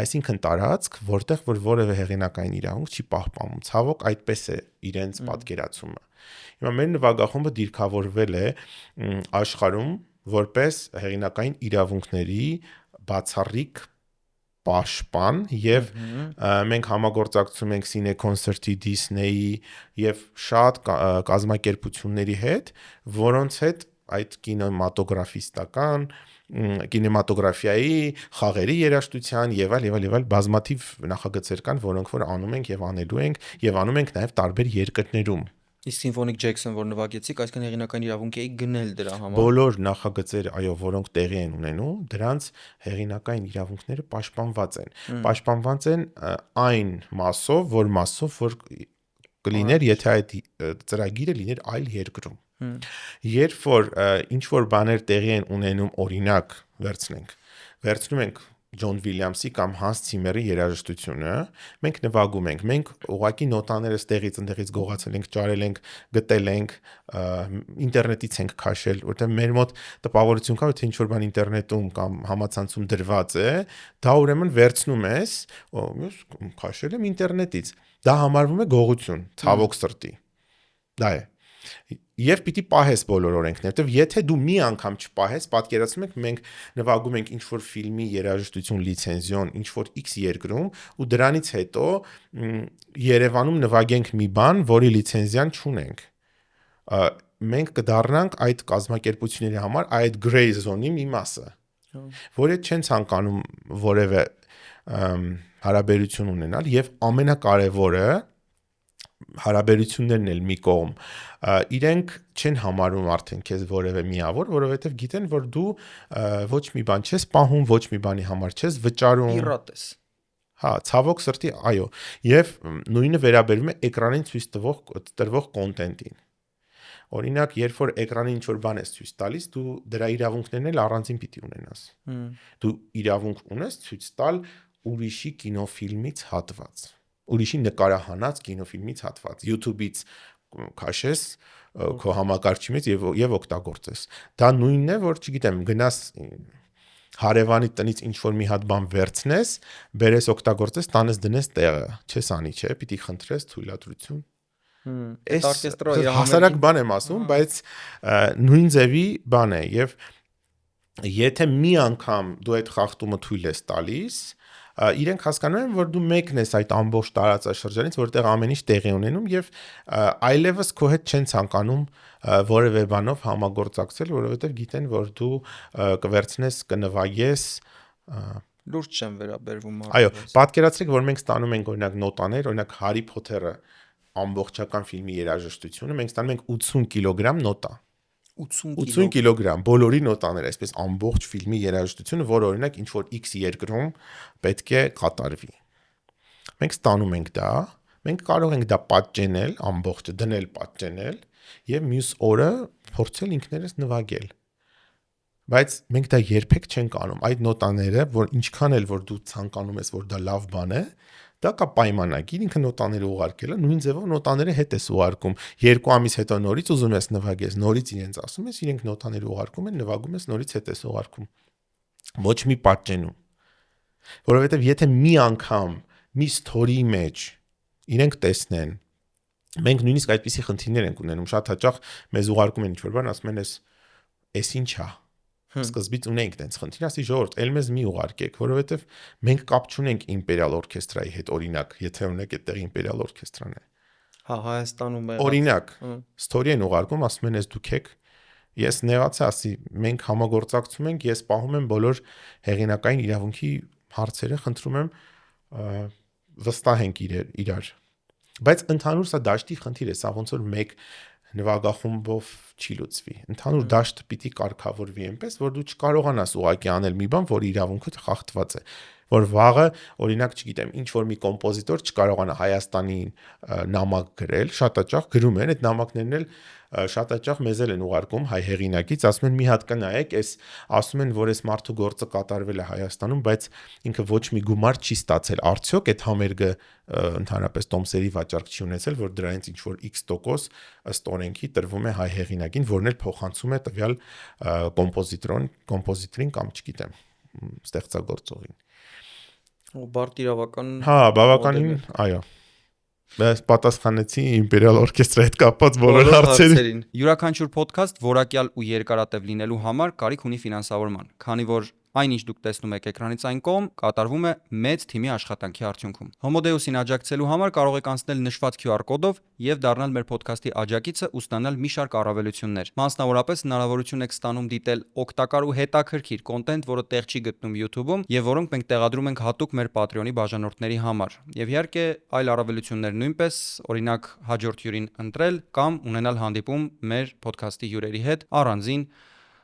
այսինքն տարածք, որտեղ որ որևէ հեղինակային իրավունք չի պահպանվում։ Ցավոք այդպես է իրենց պատկերացումը։ Հիմա մեր նվագախումբը դիրքավորվել է աշխարհում որպես հեղինակային իրավունքների բացառիկ պաշտպան եւ մենք համագործակցում ենք Cineconcert-ի, Disney-ի եւ շատ կազմակերպությունների հետ, որոնց հետ այդ կինեմատոգրաֆիստական, կինեմատոգրաֆիայի, խաղերի երաժշտության եւ այլ բազմաթիվ նախագծեր կան, որոնք որ անում ենք եւ անելու ենք եւ անում ենք նաեւ տարբեր երկրներում։ Իսկ Symphonic Jackson, որ նվագեցիք, այսինքն հեղինակային իրավունք էի գնել դրա համար։ Բոլոր նախագծերը, այո, որոնք տեղի են ունենում, դրանց հեղինակային իրավունքները պաշտպանված են։ Պաշտպանված են այն մասով, որ կլիներ, եթե այդ ծրագիրը լիներ այլ երկրում։ Երբ որ ինչ որ բաներ տեղի են ունենում, օրինակ, վերցնում ենք Ջոն Վիլյամսի կամ Հանս Ցիմերի երաժշտությունը, մենք նվագում ենք, մենք ուղղակի նոտաները ստեղից գողացել ենք, ճարել ենք, գտել ենք, ինտերնետից ենք քաշել, որտեղ մեր մոտ տպավորություն կա, թե ինչ որ բան ինտերնետում կամ համացանցում դրված է, դա ուրեմն վերցնում ես, ես քաշել եմ ինտերնետից։ Դա համարվում է գողություն, ցավոք սրտի։ Դա է։ Եվ պիտի պահես բոլոր օրենքները, որտեվ եթե դու մի անգամ չպահես, պատկերացնում եք մենք նվագում ենք ինչ որ ֆիլմի երաժշտություն լիցենզիոն ինչ որ X երկրում ու դրանից հետո Երևանում նվագենք մի բան, որի լիցենզիան չունենք։ Մենք կդառնանք այդ կազմակերպությունների համար այդ gray zone-ի մի մասը, որը չեն ցանկանում որևէ հարաբերություն ունենալ եւ ամենակարևորը հարաբերություններն էլ մի կողմ իրենք չեն համարում արդեն քեզ որևէ միավոր, որովհետև գիտեն, որ դու ոչ մի բան չես պահում, ոչ մի բանի համար չես վճարում։ Պիրատ ես։ Հա, ցավոք սրտի, այո, եւ նույնը վերաբերում է էկրանին ցույց տրվող կոնտենտին։ Օրինակ, երբ որ էկրանին ինչ որ բան ես ցույց տալիս, դու դրա իրավունքներն էլ առանձին պիտի ունենաս։ Դու իրավունք ունես ցույց տալ ուրիշի կինոֆիլմից հատված, ուրիշի նկարահանած կինոֆիլմից հատված, YouTube-ից քաշես քո համակարգչի մեջ եւ օգտագործես։ Դա նույնն է, որ չգիտեմ, գնաս հարևանի տնից ինչ որ մի հատ բան վերցնես, բերես օգտագործես, տանես դնես տեղը, չես անի, չէ, պիտի խնդրես թույլատրություն։ Հասարակ բան եմ ասում, բայց նույն ձևի բան է եւ եթե մի անգամ դու այդ խախտումը թույլ ես տալիս, իրենք հասկանում են, որ դու մեկն ես այդ ամբողջ տարածաշրջանից, որտեղ ամեն ինչ տեղի ունենում եւ այլևս քո հետ չեն ցանկանում որևէ բանով համագործակցել, որովհետեւ գիտեն, որ դու կվերցնես, կնվագես, լուրջ չեն վերաբերվում։ Այո, պատկերացրեք, որ մենք ստանում ենք օրինակ նոտաներ, օրինակ Հարի Փոթերը ամբողջական ֆիլմի երաժշտությունը, մենք ստանում ենք 80 կիլոգրամ նոտա։ 80 կիլոգրամ բոլորի նոտաներ, այսպես ամբողջ ֆիլմի երաժշտությունը, որ օրինակ ինչ որ X երկրում պետք է կատարվի։ Մենք ստանում ենք դա, մենք կարող ենք դա պատճենել, ամբողջը դնել պատճենել եւ մյուս օրը փորձել ինքներս նվագել։ Բայց մենք դա երբեք չենք անում։ Այդ նոտաները, որ ինչքան էլ որ դու ցանկանում ես, որ դա լավ բան է, դա կա պայմանագիր, ինքը նոտաները ուղարկել է, նույն ձևով նոտաները հետ ես ուղարկում։ 2 ամիս հետո նորից ուզում ես նվագես, նորից իրենց ասում ես, իրենք նոտաները ուղարկում են, նվագում ես, նորից հետ ես ուղարկում։ Ոչ մի պատճենում։ Որովհետև եթե մի անգամ մի story-ի մեջ իրենք տեսնեն, մենք նույնիսկ այդպիսի խնդիրներ ենք ունենում, շատ հաճախ մեզ ուղարկում են ինչ-որ բան, ասում են էս ինչ է։ Սկզբից ունենք տենց խնդիր, ասի ժողովուրդ, ել մեզ մի ուղարկեք, որովհետև մենք կապ չունենք Իմպերիալ օրքեստրայի հետ, օրինակ, եթե ունեք այդտեղ Իմպերիալ օրքեստրան է։ Հա, Հայաստանում է։ Օրինակ, story են ուղարկում, ասում են, ես դուք եք ես նեղացի ասի, մենք համագործակցում ենք, ես պահում եմ բոլոր հեղինակային իրավունքի հարցերը, խնդրում եմ վստահենք իրար։ Բայց ընդհանուր սա դաշտի խնդիր է, սա ոնց որ մեկ նվագախումբով չի լուծվի։ Ընդհանուր դաշտը պիտի կարգավորվի այնպես, որ դու չկարողանաս ուղղակի անել մի բան, որ իրավունքը խախտված է, որ վաղը, օրինակ, չգիտեմ, ինչ որ մի կոմպոզիտոր չկարողանա Հայաստանի նամակ գրել, շատ հաճախ գրում են, այդ նամակներն էլ շատ հաճախ մեզ էլ են ուղարկում հայ հեղինակից, ասում են մի հատ կնայեք, այս ասում են, որ այս մարդու գործը կատարվել է Հայաստանում, բայց ինքը ոչ մի գումար չի ստացել։ Արդյոք այդ համերգը ընդհանրապես տոմսերի վաճառք չի ունեցել, որ դրանից ինչ որ X% ըստ օրենքի տրվում է հայ հեղինակին, որն էլ փոխանցում է տվյալ կոմպոզիտորին կամ չգիտեմ, ստեղծագործողին։ Ու բարդ իրավական Հա, բավականին, այո։ Բայց պատասխանեցի Իմպերիալ օրկեստրի հետ կապված բոլոր հարցերին։ Յուրաքանչյուր ոդքասթ որակյալ ու երկարատև լինելու համար կարիք ունի ֆինանսավորման, քանի որ այն ինչ դուք տեսնում եք էկրանից այն կողմ, կատարվում է մեծ թիմի աշխատանքի արդյունքում։ Homodeus-ին աջակցելու համար կարող եք անցնել նշված QR կոդով եւ դառնալ մեր ոդքասթի աջակիցը ու ստանալ մի շարք առավելություններ։ Մասնավորապես հնարավորություն եք ստանում դիտել օգտակար ու հետաքրքիր կոնտենտ, որը տեղ չի գտնում YouTube-ում եւ որոնք մենք տեղադրում ենք հատուկ մեր Patreon-ի բաժանորդների համար։ Եվ իհարկե այլ առավելություններ նույնպես, օրինակ հաջորդ հյուրին ընտրել կամ ունենալ հանդիպում մեր ոդքասթի հյուրերի հետ առանձին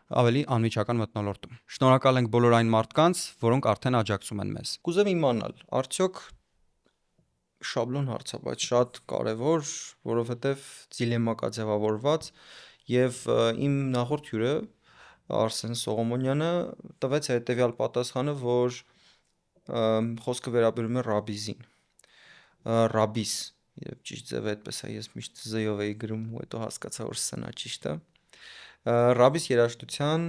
ավելի անմիջական մթնոլորտում։ Շնորհակալ ենք բոլոր այն մարդկանց, որոնք արդեն աջակցում են մեզ։ Կուզեմ իմանալ, արդյոք շաբլոն հարց է, բայց շատ կարևոր, որովհետև դիլեմա կա ձևավորված եւ իմ նախորդ հյուրը Արսեն Սողոմոնյանը տվեց հետեւյալ պատասխանը, որ խոսքը վերաբերում է Ռաբիզին։ Ռաբիս, եւ ճիշտ ձևը այդպես է, ես միշտ Z-ով էի գրում ու հետո հասկացա, որ սա ճիշտ է։ Ռաբիս երաժշտության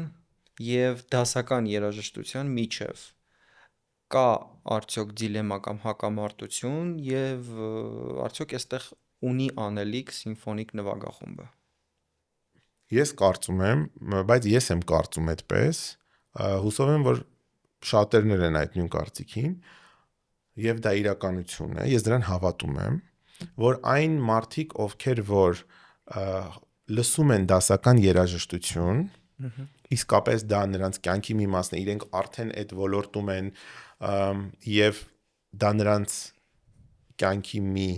եւ դասական երաժշտության միջև կա արդյոք դիլեմա կամ հակամարտություն եւ արդյոք այստեղ ունի անելիք սիմֆոնիկ նվագախումբը։ Ես կարծում եմ, բայց ես եմ կարծում այդպես, հուսով եմ, որ շատերն են այդ նույն կարծիքին, եւ դա իրականություն է, ես դրան հավատում եմ, որ այն մարդիկ, ովքեր որ լսում են դասական երաժշտություն, իսկապես դա նրանց կյանքի մի մասն է, իրենք արդեն այդ ոլորտում են եւ դա նրանց կյանքի մի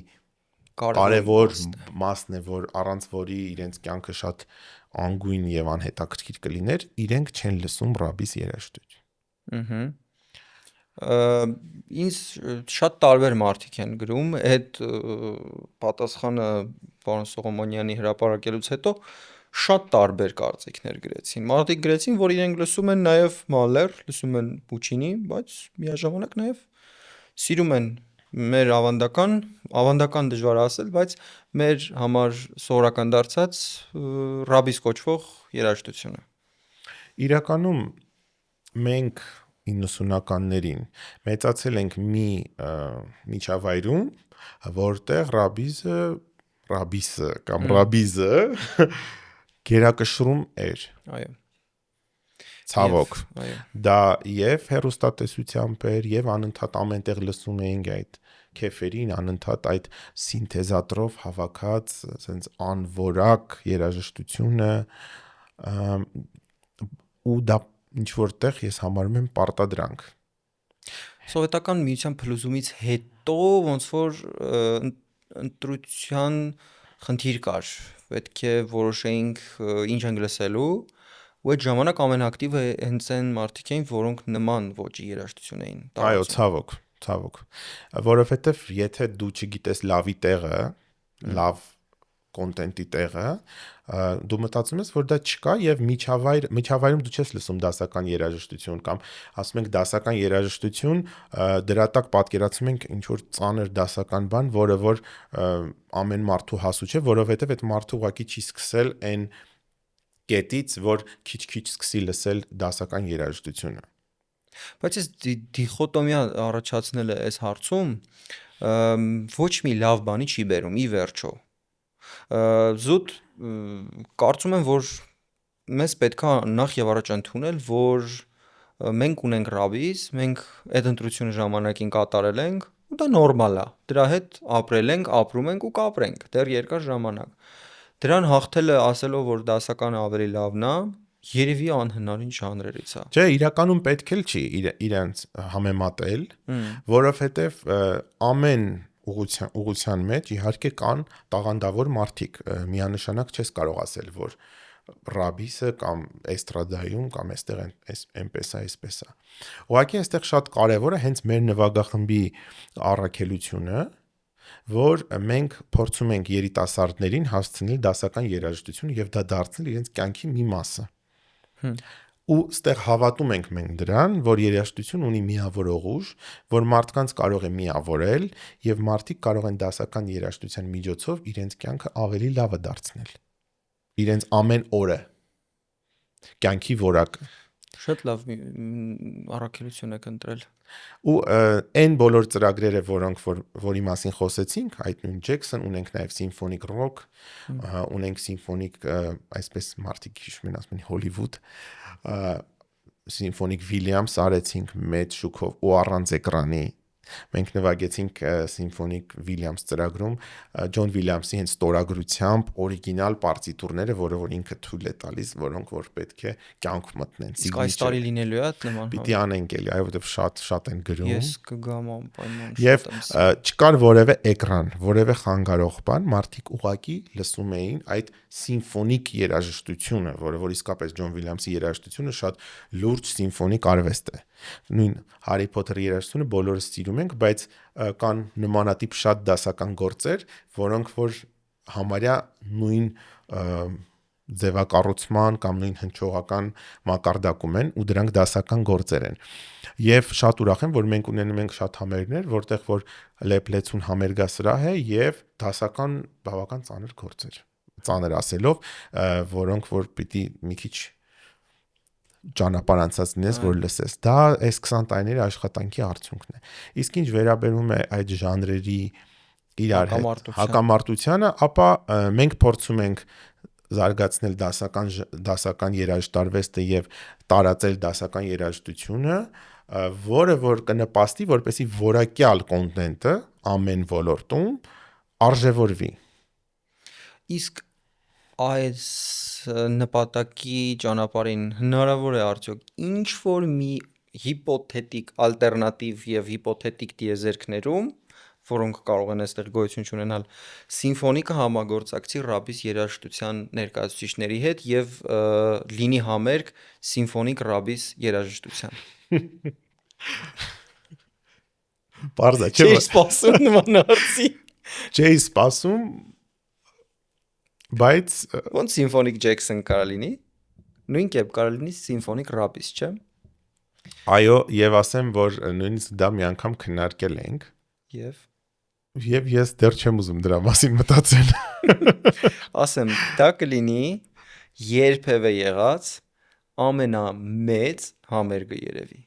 կարևոր մասն է, որ առանց որի իրենց կյանքը շատ անգույն եւ անհետաքրքիր կլիներ, իրենք չեն լսում Ռաբիս երաժշտություն։ Ինձ շատ տարբեր մարդիկ են գրում, այդ պատասխանը պարոն Սողոմոնյանի հրապարակելուց հետո շատ տարբեր կարծիքներ գրեցին։ Մարդիկ գրեցին, որ իրենք լսում են նաև Մալեր, լսում են Պուչինի, բայց միաժամանակ նաև սիրում են մեր ավանդական դժվար ասել, բայց մեր համար սովորական դարձած Ռաբիս կոչվող երաժշտությունը։ Իրականում մենք 90-ականներին մեծացել ենք մի միջավայրում, որտեղ Ռաբիսը կամ Ռաբիզը գերակշռում էր։ Այո։ Ցավոք։ Դա եւ հերոստատեսությամբ էր եւ անընդհատ ամենտեղ լսում էինք այդ քեֆերին, անընդհատ այդ սինթեզատրով հավաքած ասենց անորակ երաժշտությունը ու դա ինչ որտեղ ես համարում եմ պարտադրանք։ Սովետական միության փլուզումից հետո ոնց որ ընտրության խնդիր կար, պետք է որոշեինք ինչ ենք լսելու, ու այդ ժամանակ ամենաակտիվը հենց այն մարդիկ էին, որոնք նման ոճի երաժշտություն էին Այո, տարածում։ ցավոք, որովհետև եթե դու չգիտես լավի տեղը, լավ կոնտենտի տեղը, դու մտածում ես, որ դա չկա եւ միջավայրում դու չես լսում դասական երաժշտություն կամ ասում ենք դասական երաժշտություն, դրա տակ պատկերացնում ենք ինչ որ ծանր դասական բան, որը որ ամեն մարդու հասու չէ, որովհետեւ այդ մարդը ուղղակի չի սկսել այն կետից, որ քիչ-քիչ սկսի լսել դասական երաժշտությունը։ Բայց այս դիխոտոմիա առաջացնելը այս հարցում ոչ մի լավ բանի չի բերում ի վերջո։ Զուտ կարծում եմ, որ մեզ պետքա նախ եւ առաջ ընդունել, որ մենք ունենք Ռաբիս, մենք այդ ընտրությունը ժամանակին կատարել ենք, ու դա նորմալ է։ Դրա հետ ապրել ենք, ապրում ենք ու կապրենք դեռ երկար ժամանակ։ Դրան հաղթելը ասելով, որ դասականը ավելի լավն է, երևի անհնարին ժանրերից է։ Չէ, իրականում պետք էլ չի իրենց համեմատել, որովհետև ամեն ուղղության մեջ իհարկե կան տաղանդավոր մարդիկ, միանշանակ չես կարող ասել, որ ռաբիսը կամ էստրադայում կամ այստեղ այնպես է, այսպես է։ Ուղղակի այստեղ շատ կարևոր է հենց մեր նվագախմբի առաքելությունը, որ մենք փորձում ենք երիտասարդներին հասցնել դասական երաժշտություն եւ դա դարձնել իրենց կյանքի մի մասը։ Ու ստեղ հավատում ենք մենք դրան, որ երաժշտություն ունի միավորող ուժ, որ մարդկանց կարող է միավորել եւ մարդիկ կարող են դասական երաժշտության միջոցով իրենց կյանքը ավելի լավը դարձնել։ Իրենց ամեն օրը կյանքի որակը։ Շատ լավ առաքելություն եք ընտրել։ Ու այն բոլոր ծրագրերը, որի մասին խոսեցինք, այդ նույն Ջեքսոն, ունենք նաև սիմֆոնիկ ռոք, ունենք սիմֆոնիկ, այսպես մարդիկ հիշում են, ասում են Հոլիվուդ, սիմֆոնիկ Վիլյամս արեցինք մեծ շուկով ու առանց էկրանի։ Մենք նվագեցինք սիմֆոնիկ Վիլյամս ծրագրում Ջոն Վիլյամսի հենց ստորագրությամբ օրիգինալ պարտիտուրները, որը որ ինքը թույլ է տալիս, որոնք որ պետք է կյանք մտնեն։ Իսկ այս տարի լինելու է նման։ Պիտի անենք էլի, այո, որովհետև շատ են գրում։ Ես կգամ անպայման։ Եվ չկար որևէ էկրան, որևէ խանգարող բան, մարդիկ ուղակի լսում էին այդ սիմֆոնիկ երաժշտությունը, որը որ իսկապես Ջոն Վիլյամսի երաժշտությունը շատ լուրջ սիմֆոնիկ արվեստ է։ Նույն Հարի Փոթերի երաժշտությունը բոլորս սիրում ենք, բայց կան նմանատիպ շատ դասական գործեր, որոնք որ համարյա նույն ձևակառուցման կամ նույն հնչողական մակարդակում են ու դրանք դասական գործեր են։ Եվ շատ ուրախ եմ, որ մենք ունենում ենք շատ համերգներ, որտեղ որ լեփլեցուն համերգասրահ է եւ դասական բավական ծանր գործեր։ Ծանր ասելով, որոնք որ պիտի մի քիչ ճանապարհ անցած լինես, որ լսես։ Դա այս 20 տարիների աշխատանքի արդյունքն է։ Իսկ ինչ վերաբերում է այդ ժանրերի իրար հետ հակամարտությանը, ապա մենք փորձում ենք զարգացնել դասական երաժշտարվեստը եւ տարածել դասական երաժշտությունը, որը որ կնպաստի, որպեսզի որակյալ կոնտենտը ամեն ոլորտում արժևորվի։ Իսկ այս նպատակի ճանապարհին հնարավոր է արդյոք ինչ որ մի հիպոթետիկ ալտերնատիվ եւ հիպոթետիկ դիեզերքներում, որոնք կարող են այստեղ գոյություն ունենալ, սիմֆոնիկը համագործակցի ռաբիս երաժշտության ներկայացուցիչների հետ եւ լինի համերգ սիմֆոնիկ ռաբիս երաժշտության։ Պարզա, չէ՞։ Չի սպասում նման հարցի։ Չի սպասում, բայց ոնց սիմֆոնիկ Ջեքսոն կարա լինի։ Նույն կերպ կարա լինի սիմֆոնիկ ռաբիս, չէ՞։ Այո, եւ ասեմ, որ նույնիսկ դա մի անգամ քննարկել ենք։ Եվ ես դեռ չեմ ուզում դրա մասին մտածել։ Ասեմ, դա կլինի երբևէ եղած ամենամեծ համերգը երևի,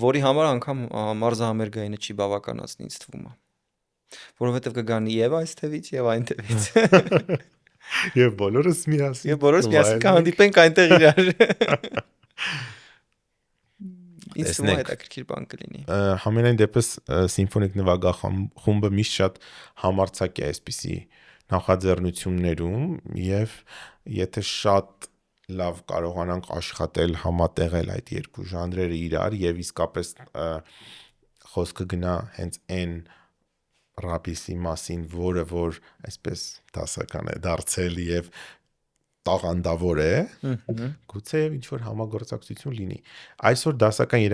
որի համար անգամ մարզահամերգայինը չի բավականացնի ինձ թվում է, որովհետև կգան եւ այս թևից եւ այն թևից։ Եվ բոլորս միասին։ Եվ բոլորս միասին կհանդիպենք այնտեղ իրար։ Ինձ թվում է հետաքրքիր բան կլինի։ Համենայն դեպս սիմֆոնիկ նվագախումբը միշտ շատ համարձակ է այսպիսի նախաձեռնություններում եւ եթե շատ լավ կարողանանք աշխատել, համատեղել այդ երկու ժանրերը իրար եւ իսկապես խոսքը գնա հենց այն ռաբիսի մասին, որը որ այսպես դասական է դարձել եւ տաղանդավոր է, գուցե եւ ինչ որ համագործակցություն լինի։ Այսօր դասական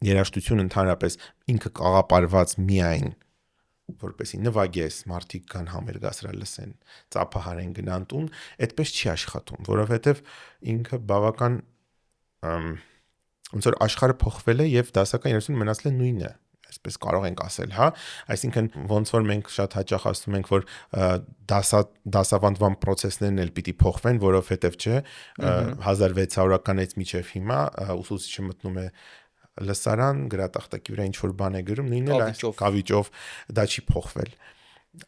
երաժշտություն ընդհանրապես ինքը կաղապարված միայն որպեսի նվագես, մարդիկ կան համերգասրահ լսեն, ծափահարեն գնան տուն, այդպես չի աշխատում, որովհետեւ ինքը բավական ոնց որ աշխարհը փոխվել է եւ դասական երաժշտությունը մնացել է նույնը, այսպես կարող ենք ասել, հա, այսինքն ոնց որ մենք շատ հաճախ ասում ենք, որ դասավանդման process-ներն էլ պիտի փոխվեն, որովհետեւ չէ 1600-ականից մինչեւ հիմա ուսուցիչը մտնում է լսարան, գրատախտակի վրա ինչ որ բան է գրում, նույնն է կավիճով, դա չի փոխվել։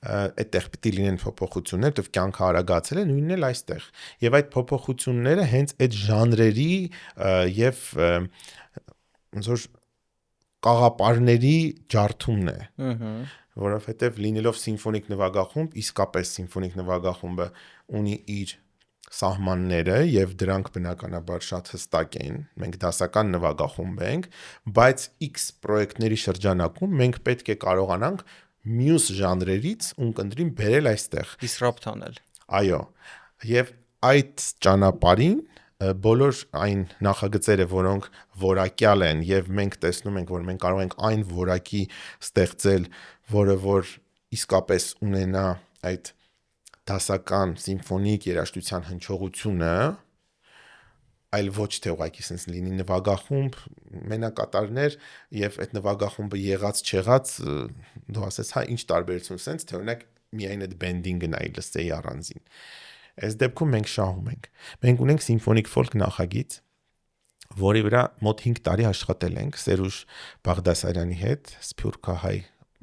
Այդտեղ պիտի լինեն փոփոխություններ, որտեղ կյանքը արագացել է, նույնն էլ այստեղ։ Եվ այդ փոփոխությունները հենց այդ ժանրերի եւ ոնց որ կաղապարների ջարդումն է։ որովհետև լինելով սիմֆոնիկ նվագախումբ, իսկապես սիմֆոնիկ նվագախումբը ունի իր սահմանները եւ դրանք բնականաբար շատ հստակ են։ Մենք դասական նվագախումբ ենք, բայց X պրոյեկտների շրջանակում մենք պետք է կարողանանք մյուս ժանրերից ունկնդրին բերել այստեղ, disrupt անել։ Այո, եւ այդ ճանապարհին բոլոր այն նախագծերը, որոնք որակյալ են եւ մենք տեսնում ենք, որ մենք կարող ենք այն որակի ստեղծել, որը որ իսկապես ունենա այդ դասական սիմֆոնիկ երաժշտության հնչողությունը, այլ ոչ թե ուղղակի sense լինի նվագախումբ, մենակատարներ եւ այդ նվագախումբը եղած չեղած, դու ասես, հա, ինչ տարբերություն sense, թե օրինակ միայն այդ բենդինգը նայ լսեի առանձին։ Այս դեպքում մենք շահում ենք։ Մենք ունենք սիմֆոնիկ ֆոլք նախագիծ, որի վրա մոտ 5 տարի աշխատել ենք Սերուժ Բաղդասարյանի հետ, սփյուռքահայ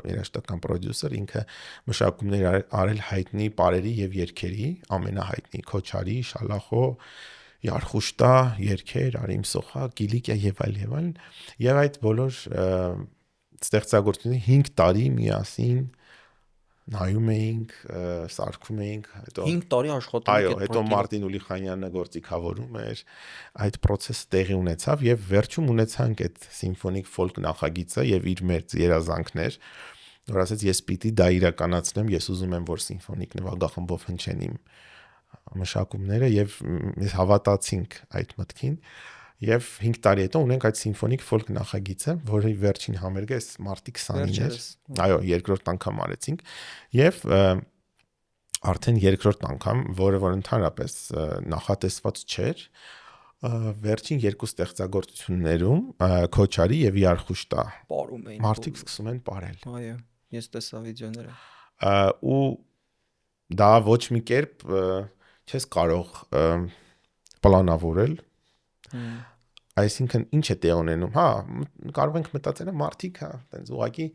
երաժշտական պրոդյուսեր, ինքը մշակումներ արել հայտնի պարերի եւ երգերի, ամենահայտնի Քոչարի, Շալախո, Յարխուշտա երգեր, Արիմ Սոխա, Կիլիկիա եւ այլն, եւ այդ բոլոր ստեղծագործությունները 5 տարի միասին նայում էինք, սարքում էինք, հետո 5 տարի աշխատել եք։ Այո, հետո Մարտին Ուլիխանյանը գործիքավորում էր, այդ process-ը տեղի ունեցավ եւ վերջում ունեցանք այդ սիմֆոնիկ ֆոլք նախագիծը եւ իր մեր երազանքներ, որ ասած ես պիտի դա իրականացնեմ, ես ուզում եմ որ սիմֆոնիկ նվագախմբով հնչեն իմ մշակումները եւ mēs հավատացինք այդ մտքին եւ 5 տարի հետո ունենք այդ սիմֆոնիկ ֆոլք նախագիծը, որի վերջին համերգը էս մարտի 20-ին էր։ Այո, երկրորդ անգամ արեցինք եւ արդեն երկրորդ անգամ, որը որ ընդհանրապես նախատեսված չէր, վերջին երկու ստեղծագործություններում Քոչարի եւ Յարխուշտա պարում էին։ Մարդիկ սկսում են պարել։ Այո, ես տեսա վիդեոները։ Ու դա ոչ մի կերպ չես կարող պլանավորել։ Այսինքն ինչ է տեղ ունենում, հա, կարող ենք մտածել մարդիկ, հա, տենց ուղակի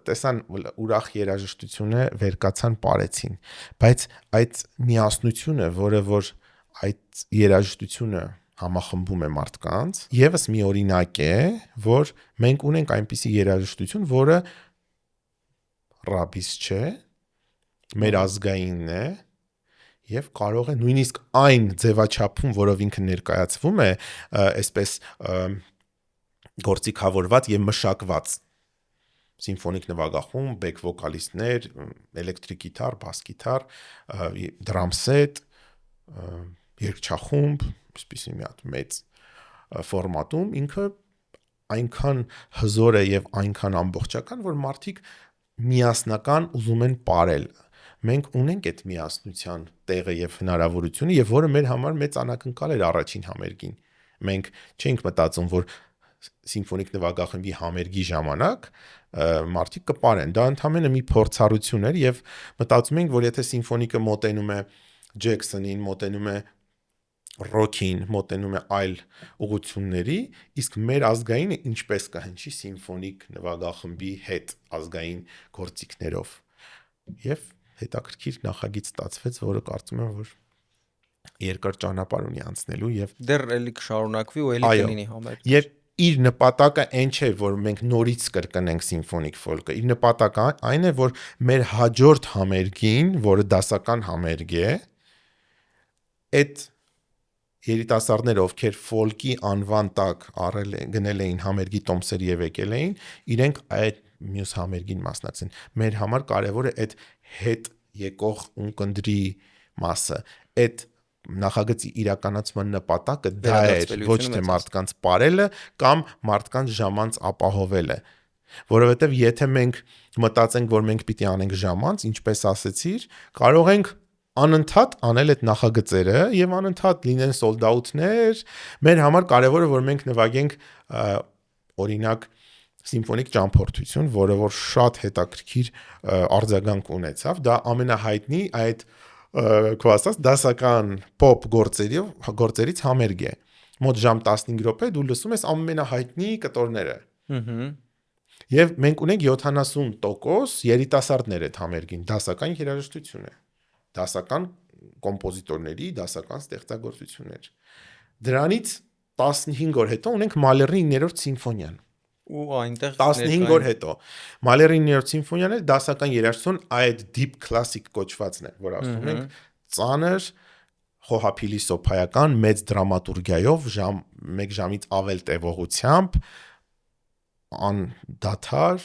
տեսան ուրախ երաժշտությունը, վերկացան, պարեցին, բայց այդ միասնությունը, որը որ այդ երաժշտությունը համախմբում է մարդկանց, եւս մի օրինակ է, որ մենք ունենք այնպիսի երաժշտություն, որը ռաբիս չէ, մեր ազգայինն է եւ կարող է նույնիսկ այն ձևաչափում, որով ինքը ներկայացվում է, այսպես գործիքավորված եւ մշակված սիմֆոնիկ նվագախումբ, բեք վոկալիստներ, էլեկտրիկ գիտար, բաս գիտար, դրամ սետ, երգչախումբ, այսպիսի մի հատ մեծ ֆորմատում ինքը այնքան հզոր է եւ այնքան ամբողջական, որ մարդիկ միասնական ուզում են պարել։ Մենք ունենք այդ միասնության տեղը եւ հնարավորությունը եւ որը մեր համար մեծ անակնկալ էր առաջին համերգին։ Մենք չենք մտածում, որ սիմֆոնիկ նվագախմբի համերգի ժամանակ մարդիկ կպարեն։ Դա ընդհանրապես մի փորձառություն էր եւ մտածում ենք, որ եթե սիմֆոնիկը մոտենում է Ջեքսոնին, մոտենում է ռոքին, մոտենում է այլ ուղղությունների, իսկ մեր ազգայինը ինչպես կհնչի սիմֆոնիկ նվագախմբի հետ ազգային գործիքներով։ Եվ հետաքրքիր նախագիծ ստացվեց, որը կարծում եմ, որ երկար ճանապարհ ունի անցնելու եւ դեռ էլի կշարունակվի ու էլի կլինի համերգ։ Եվ իր նպատակը այն չէ, որ մենք նորից կրկնենք սիմֆոնիկ ֆոլկը։ Իր նպատակը այն է, որ մեր հաջորդ համերգին, որը դասական համերգ է, այդ երիտասարդները, ովքեր ֆոլկի անվան տակ գնել էին համերգի տոմսեր եւ եկել էին, իրենք այդ մյուս համերգին մասնակցեն։ Մեր համար կարևորը այդ հետ եկող ունկնդրի մասը, այդ նախագծի իրականացման նպատակը դա էր, ոչ թե մարդկանց պարելը կամ մարդկանց ժամանց ապահովելը, որովհետև եթե մենք մտածենք, որ մենք պիտի անենք ժամանց, ինչպես ասեցիր, կարող ենք անընդհատ անել այդ նախագծերը եւ անընդհատ լինեն sold out-ներ, մեր համար կարևորը որ մենք նվագենք օրինակ սիմֆոնիկ ճամփորդություն, որը որ շատ հետաքրքիր արձագանք ունեցավ, դա ամենահայտնի այդ քո ասած դասական pop գործերից համերգ է։ Մոտ ժամ 15 րոպե դու լսում ես ամենահայտնի կտորները։ Եվ մենք ունենք 70% երիտասարդներ այդ համերգին, դասական երաժշտություն է։ Դասական կոմպոզիտորների, դասական ստեղծագործություններ։ Դրանից 15 օր հետո ունենք Մալերի 9-րդ սիմֆոնիան։ ու այնտեղ 15 օր հետո Մալերի 9-րդ սիմֆոնիան էլ դասական երաժշտություն այդ deep classic կոչվածն է, որ ասում ենք ծանր խոհափիլիսոփայական մեծ դրամատուրգիայով 1 ժամից ավել տևողությամբ անդադար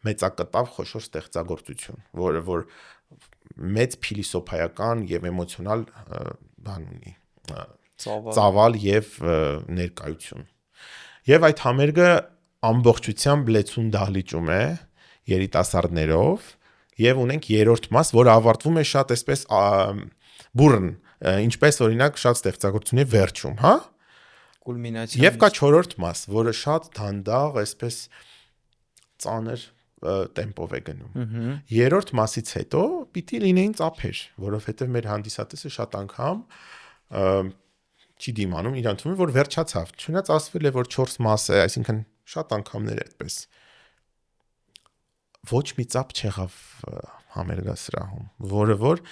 մեծակտավ խոշոր ստեղծագործություն, որը որ մեծ փիլիսոփայական եւ էմոցիոնալ բան ունի, ծավալ եւ ներկայություն։ Եվ այդ համերգը ամբողջությամբ լեցուն դահլիճում է երիտասարդներով եւ ունենք երրորդ մաս, որը ավարտվում է շատ այսպես բուրըն, ինչպես օրինակ շատ ստեղծագործությունների վերջում, հա? Կուլմինացիա։ Եվ կա 4-րդ մաս, որը շատ դանդաղ, այսպես ծանր տեմպով է գնում։ Երրորդ մասից հետո պիտի լինեին ծափեր, որովհետև մեր հանդիսատեսը շատ անգամ չի դիմանում, իրան թվում է, որ վերջացավ։ Չնայած ասվել է, որ 4 մաս է, այսինքն շատ անգամներ է այդպես։ Ոչ մի ծափ չեղավ համերգասրահում, որը որ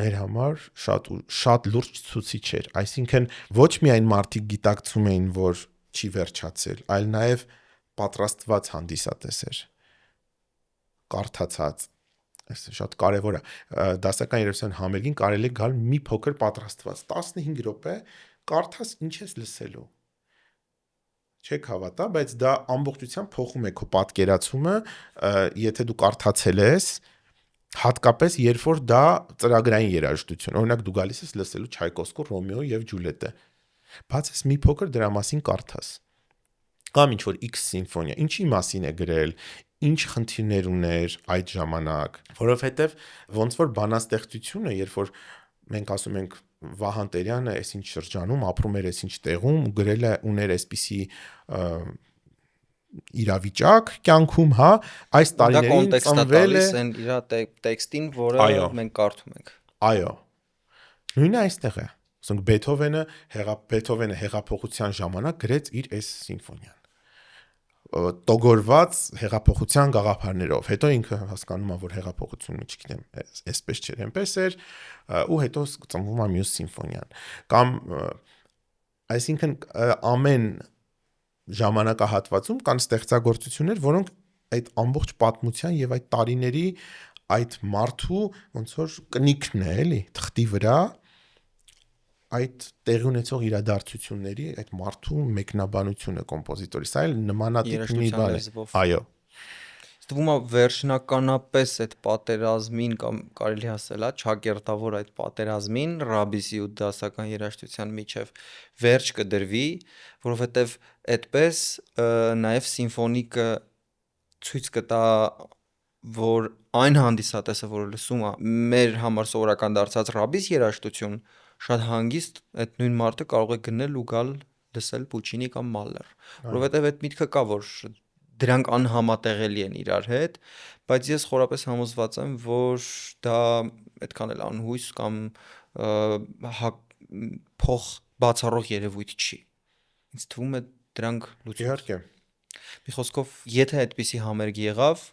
մեր համար շատ լուրջ ցուցիչ էր, այսինքն ոչ միայն մարդիկ գիտակցում էին, որ չի վերջացել, այլ նաև պատրաստված հանդիսատես էր, կարդացած, այս շատ կարևոր է, դասական երաժշտության համերգին կարելի է գալ մի փոքր պատրաստված, 15 րոպե կարդաս ինչ ես լսելու, չեք հավատա, բայց դա ամբողջությամբ փոխում է քո պատկերացումը, եթե դու կարդացել ես, հատկապես երբ որ դա ծրագրային երաժշտություն, օրինակ դու գալիս ես լսելու Չայկովսկու Ռոմեո եւ Ջուլիետը, բաց ես մի փոքր դրա մասին կարդաս, կամ ինչ որ X սիմֆոնիա, ինչի մասին է գրել, ինչ խնդիրներ ուներ այդ ժամանակ, որովհետեւ ոնց որ բանաստեղծությունը, երբ որ մենք ասում ենք Վահան Տերյանը այսինչ շրջանում ապրում էր այսինչ տեղում ու գրել է ուներ այսպիսի իրավիճակ կյանքում, հա, այս տարիներին ծնվել է իր տեքստին, որը մենք կարդում ենք։ Այո։ Նույնը այստեղ է։ Ասենք Բեթհովենը հեղափոխության ժամանակ գրեց իր այս սիմֆոնիան։ Տոգորված հեղափոխության գաղափարներով։ Հետո ինքը հասկանում է, որ հեղափոխությունը, չգիտեմ, այսպես չէր, այնպես էր, ու հետո ծնվում է մյուս սիմֆոնիան։ Կամ այսինքն ամեն ժամանակահատվածում կան ստեղծագործություններ, որոնք այդ ամբողջ պատմության եւ այդ տարիների այդ մարդու ոնց որ կնիքն է, էլի, թղթի վրա այդ տեղի ունեցող իրադարձությունների այդ մարդու մեկնաբանությունը կոմպոզիտորի, սա էլ նմանատիպ մի բան է։ Այո։ Ստվում է վերջնականապես այդ պատերազմին կամ կարելի ասել, ճակերտավոր այդ պատերազմին Ռաբիսի ու դասական երաժշտության միջև վերջ կդրվի, որովհետև այդպես նաև սիմֆոնիկը ցույց կտա, որ այն հանդիսատեսը, որը լսում է մեր համար սովորական դարձած Ռաբիս երաժշտություն, շատ հանգիստ այդ նույն մարդը կարող է գնել ու գալ լսել Պուչինի կամ Մալլեր, որովհետև այդ միտքը կա, որ դրանք անհամատեղելի են իրար հետ, բայց ես խորապես համոզված եմ, որ դա այդքան էլ անհույս կամ փոխ բացառող երևույթ չի։ Ինձ թվում է դրանք լուծում։ Իհարկե։ Մի խոսքով, եթե այդպիսի համերգ եղավ,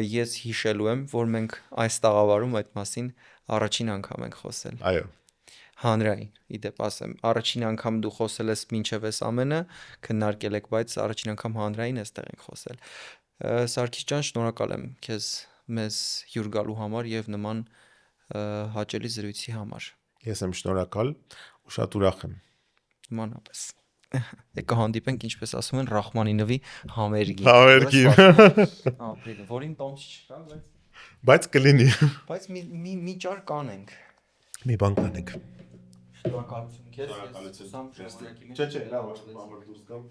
ես հիշելու եմ, որ մենք այս տաղավարում այդ մասին առաջին անգամ ենք խոսել։ Այո։ Հանրային, իդեպ ասեմ, առաջին անգամ դու խոսել ես մինչև այս ամենը, քննարկել եք, բայց առաջին անգամ հանրային էստեղ ենք խոսել։ Սարգիս ջան, շնորհակալ եմ քեզ մեզ հյուր գալու համար եւ նման հաճելի զրույցի համար։ Ես եմ շնորհակալ ու շատ ուրախ եմ։ Նմանապես։ Եկա հանդիպենք, ինչպես ասում են, Ռախմանինովի համերգին։ Ապրիլը, որին տոմս չկա, բայց կլինի։ Բայց մի ճար կանենք։ Մի բան կանենք։ Շնորհակալություն քեզ։ Չէ, լավ, որ դուրս գամ։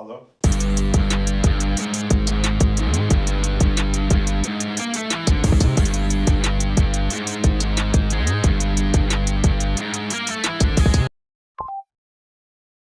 Ալո։